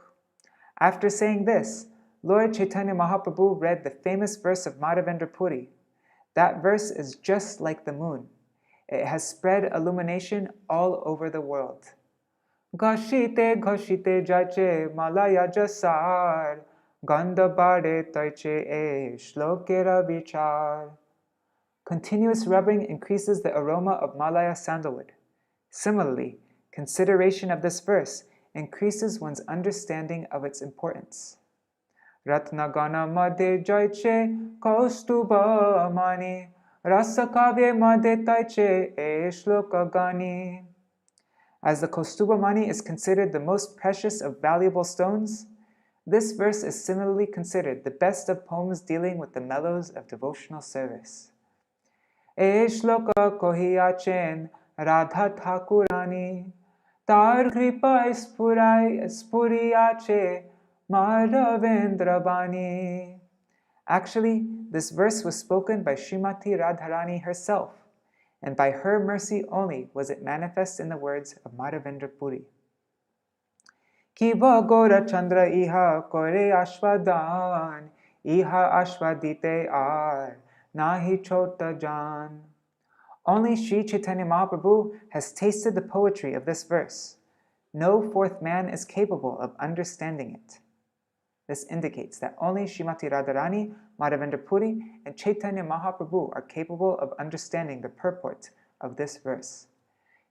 After saying this, Lord Chaitanya Mahaprabhu read the famous verse of Mādhavendra Purī. That verse is just like the moon. It has spread illumination all over the world. Ghashite ghashite jache malaya jasar, gandha bade taiche e shlokera vichar. Continuous rubbing increases the aroma of Malaya sandalwood. Similarly, consideration of this verse increases one's understanding of its importance. Ratnagana madhe jaiche kaustuba mani, rasakavye madhe taiche e shloka gani. As the Kaustuba Mani is considered the most precious of valuable stones, this verse is similarly considered the best of poems dealing with the mellows of devotional service. E shloka kohiyachen Radha Thakurani, tar kripa spuriyache Mādhavendra bani. Actually, this verse was spoken by Srimati Radharani herself, and by her mercy only was it manifest in the words of Mādhavendra Purī. Kiva Gora Chandra iha kore ashvadan, iha ashvadite ar, nahi chota jan. Only Sri Chaitanya Mahaprabhu has tasted the poetry of this verse. No fourth man is capable of understanding it. This indicates that only Srimati Radharani, Mādhavendra Purī, and Chaitanya Mahaprabhu are capable of understanding the purport of this verse.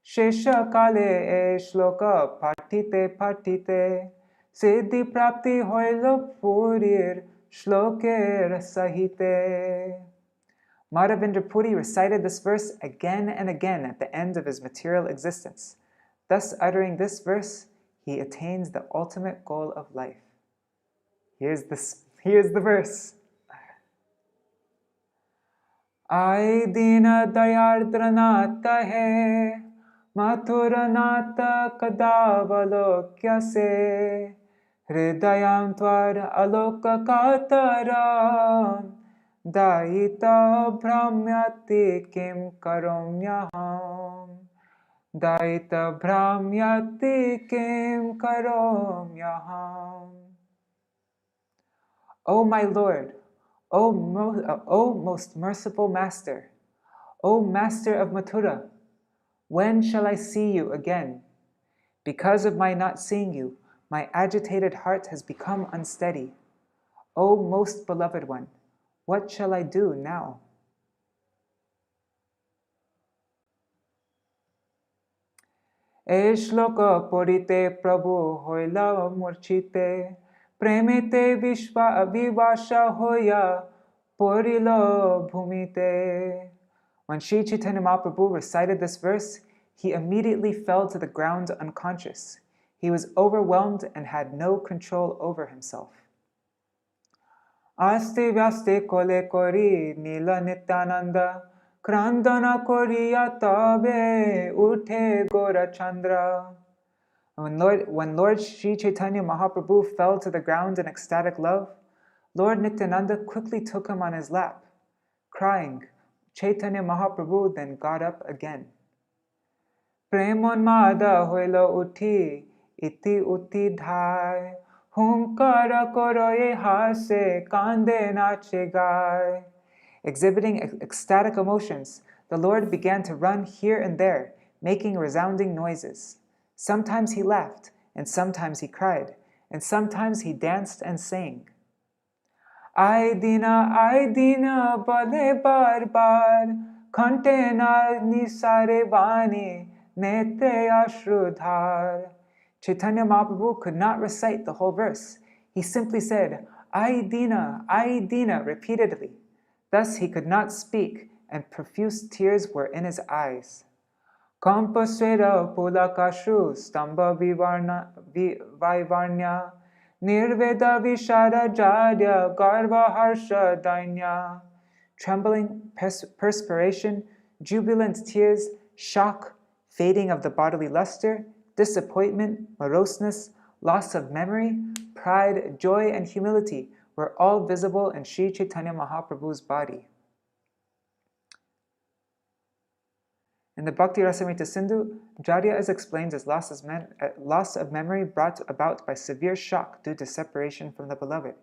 Shesha kale e shloka partite partite, siddhi prapti hoilo purir shloker sahite. Mādhavendra Purī recited this verse again and again at the end of his material existence. Thus uttering this verse, he attains the ultimate goal of life. Here's the verse. Ai dina dayardranata hai, mathuranata kadavalokya se, hridayam tvar aloka kataram, daita bhramyati kim karomyaham, daita bhramyati kim karomyaham. O my Lord, O most merciful Master, O Master of Mathura, when shall I see you again? Because of my not seeing you, my agitated heart has become unsteady. O most beloved one, what shall I do now? E shloka porite Prabhu hoila murchite, Premite vivasha hoya porilo bhumite. When Sri Chaitanya Mahaprabhu recited this verse, he immediately fell to the ground unconscious. He was overwhelmed and had no control over himself. Aste vyaste kole kori nila nityananda, krandana koriya tabe uthe gora chandra. When Lord Sri Chaitanya Mahaprabhu fell to the ground in ecstatic love, Lord Nityananda quickly took him on his lap. Crying, Chaitanya Mahaprabhu then got up again. Premon mada hoilo uti, iti uti dhai, hunkara koroye hase, kande nache gai. Exhibiting ecstatic emotions, the Lord began to run here and there, making resounding noises. Sometimes he laughed, and sometimes he cried, and sometimes he danced and sang. Ai dina, bale bar bar, khante na nisare vani, nete ashrudhar. Chaitanya Mahaprabhu could not recite the whole verse. He simply said, Ai dina, repeatedly. Thus he could not speak, and profuse tears were in his eyes. Kampasvera pulakashu stamba vivarnya, nirveda vishara jadya garva harsha dainya. Trembling, perspiration, jubilant tears, shock, fading of the bodily luster, disappointment, moroseness, loss of memory, pride, joy, and humility were all visible in Sri Chaitanya Mahaprabhu's body. In the Bhakti Rasamrita Sindhu, Jadya is explained as loss of memory brought about by severe shock due to separation from the beloved.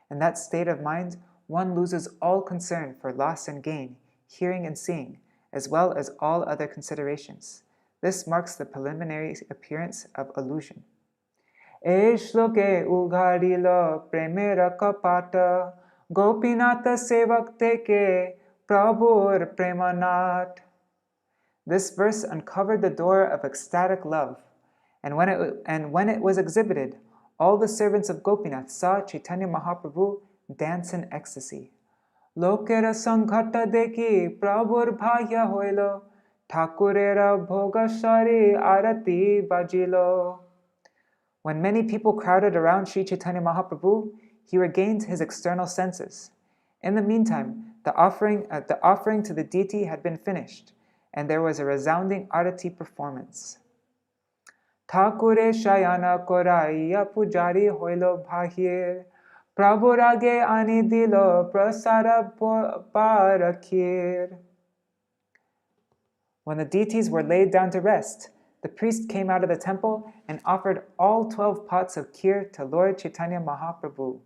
In that state of mind, one loses all concern for loss and gain, hearing and seeing, as well as all other considerations. This marks the preliminary appearance of illusion. E shloke ugharilo premera kapata Gopinatha sevak teke prabhur premanat. This verse uncovered the door of ecstatic love, and when it was exhibited, all the servants of Gopinath saw Chaitanya Mahaprabhu dance in ecstasy. Lokera sanghata deki prabhur bhaya hoilo, Thakurera bhogashari arati bajilo. When many people crowded around Sri Chaitanya Mahaprabhu, he regained his external senses. In the meantime, the offering to the deity had been finished, and there was a resounding arati performance. Thakure shayana koraiya pujari hoilo bhahir, prabhurage ani dilo prasara parakir. When the deities were laid down to rest, the priest came out of the temple and offered all 12 pots of kheer to Lord Chaitanya Mahaprabhu.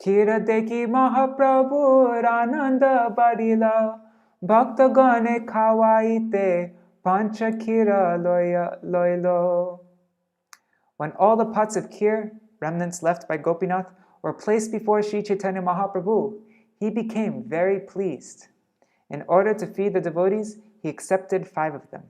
Khira deki Mahaprabhu Ananda Badila, Bhaktagane Kawaite Pancha Khira Loilo. When all the pots of kheer, remnants left by Gopinath, were placed before Sri Chaitanya Mahaprabhu, he became very pleased. In order to feed the devotees, he accepted 5 of them.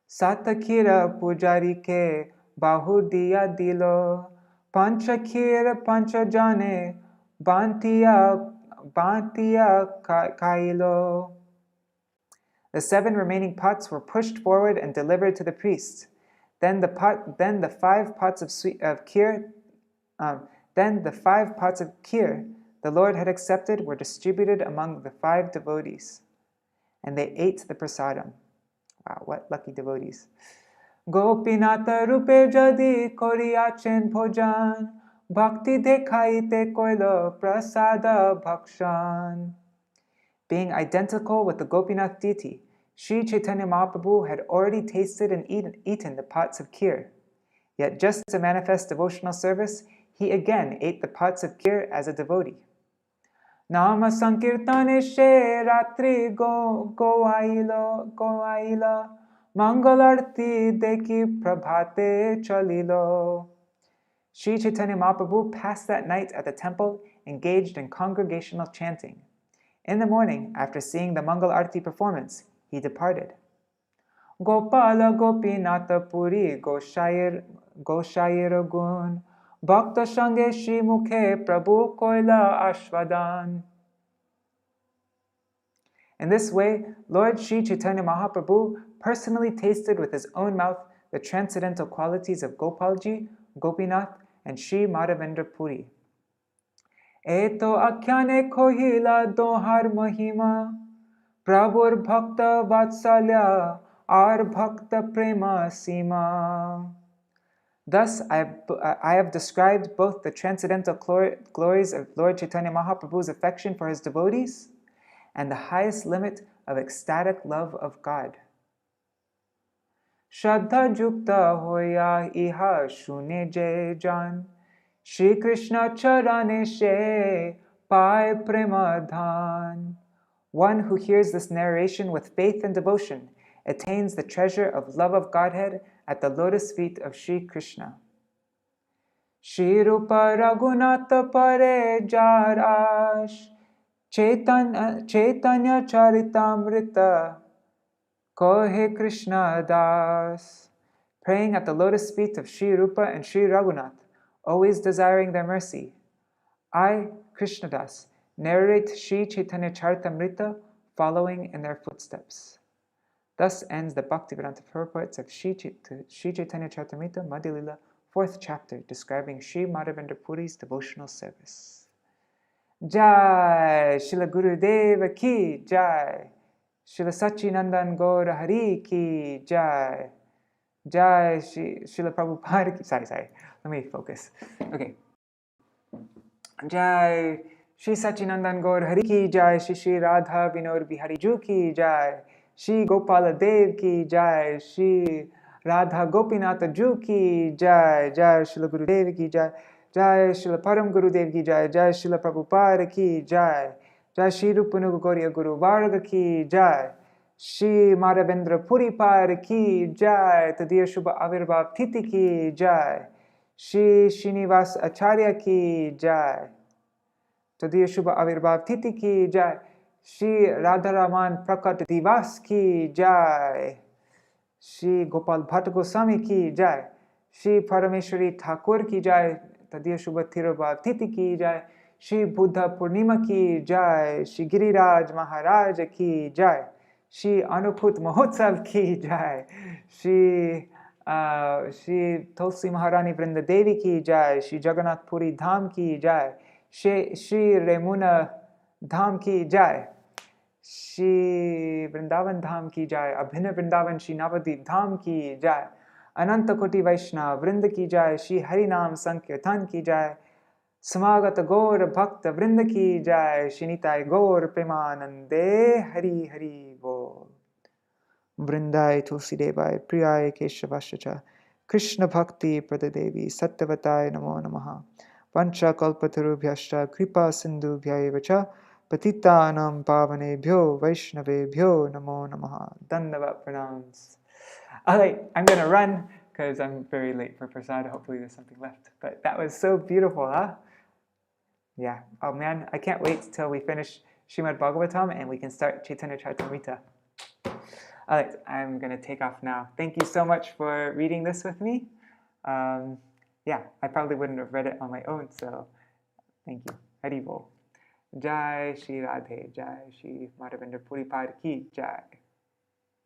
Satakira pujari ke bahu diya dilo, pancha khir pancha jane, bantiya kailo. The 7 remaining pots were pushed forward and delivered to the priest. Then the 5 pots of kheer, the Lord had accepted were distributed among the 5 devotees, and they ate the prasadam. Wow, what lucky devotees. Gopinatha rupe jadi koriyachen bhojan, bhakti dekhaite koilo prasada bhakshan. Being identical with the Gopinath deity, Sri Chaitanya Mahaprabhu had already tasted and eaten the pots of kheer. Yet just to manifest devotional service, he again ate the pots of kheer as a devotee. Nama sankirtane she ratri goaila mangalarti deki prabhate chalilo. Sri Chaitanya Mahaprabhu passed that night at the temple, engaged in congregational chanting. In the morning, after seeing the Mangal Arti performance, he departed. Gopala Gopinatha Purī Goshayir Gun Bhakta Shange Shri Mukhe Prabhu Koila Ashvadan. In this way, Lord Sri Chaitanya Mahaprabhu personally tasted with his own mouth the transcendental qualities of Gopalji, Gopinath, and Sri Mādhavendra Purī. Eto akhyane kohila dohar mahima, Prabhur bhakta vatsalya ar bhakta prema sima. Thus, I have described both the transcendental glories of Lord Chaitanya Mahaprabhu's affection for his devotees and the highest limit of ecstatic love of God. Shraddha jukta hoya iha shune je jan, Shri Krishna charane she pai prema dhan. One who hears this narration with faith and devotion attains the treasure of love of Godhead at the lotus feet of Shri Krishna. Shri Rupa Raghunatha Pare Jar Ash, Caitanya-caritāmṛta, Kohe Krishna Das. Praying at the lotus feet of Shri Rupa and Shri Raghunath, always desiring their mercy, I, Krishnadas, narrate Shri Caitanya-caritāmṛta, following in their footsteps. Thus ends the Bhaktivedanta purports of Shri Caitanya-caritāmṛta, Madhya-līlā, 4th chapter, describing Shri Mādhavendra Puri's devotional service. Jai Srila Gurudeva ki Jai, Srila Sachinandan Gaura Hari ki Jai, Jai Srila Prabhupada ki, sorry, let me focus. Okay. Jai Shri Sachinandan Gaura Hari ki Jai, Shri Radha Vinod Bihari Ju ki Jai, Shri Gopala Dev ki jai, Shri Radha Gopinath Ju ki jai, Jai Srila Gurudev ki jai, Jai Srila Param Gurudev ki jai, Jai Srila Prabhupada ki jai, Jai Shri Rupanuga Gauriya Guru Varga ki jai, Shri Mādhavendra Purī Par ki jai, Tadiya Shubha Avirbhav Titi ki jai, Shri Srinivas Acharya ki jai, Tadiya Shubha Avirbhav Titi ki jai, Shri Radharaman Prakat Divas ki jai, Shri Gopal Bhatt Goswami ki jai, Shri Parameshwari Thakur ki jai, Tadiya Shubha Tirobhav Titi ki jai, Shri Buddha Purnima ki jai, Shri Giriraj Maharaj ki jai, Shri Anuput Mahotsav ki jai, Shri Tulsi Maharani Vrinda Devi ki jai, Shri Jagannath Puri Dham ki jai, Shri Remuna Dham ki jai, Shri Vrindavan Dham ki jai, Abhina Vrindavan Shri Navadip Dham ki jai, Ananta Koti Vaishnava Vrinda ki jai, Shri Harinam Sankirtan ki jai, Samagata Gaur Bhakta Vrinda ki jai, Shri Nitai Gaur Premanande Hari Hari Bol. Vrindai Tulsi Devai Priyai Keshavashacha Krishna Bhakti Pradadevi Sattvatai Namo Namaha Vancha Kalpatarubhyashta Kripa Sindhu Bhyayavacha Patitanam Pavanebhyo Vaishnavebhyo Namo Namaha. Dandavat pranams. Alright, I'm gonna run because I'm very late for prasad. Hopefully there's something left. But that was so beautiful, huh? Yeah. Oh man, I can't wait till we finish Srimad Bhagavatam and we can start Caitanya-caritāmṛta. Alright, I'm going to take off now. Thank you so much for reading this with me. Yeah, I probably wouldn't have read it on my own, so thank you. Hari Bol. Jai Shri Radhe, Jai Shri Mādhavendra Purī Par ki Jai.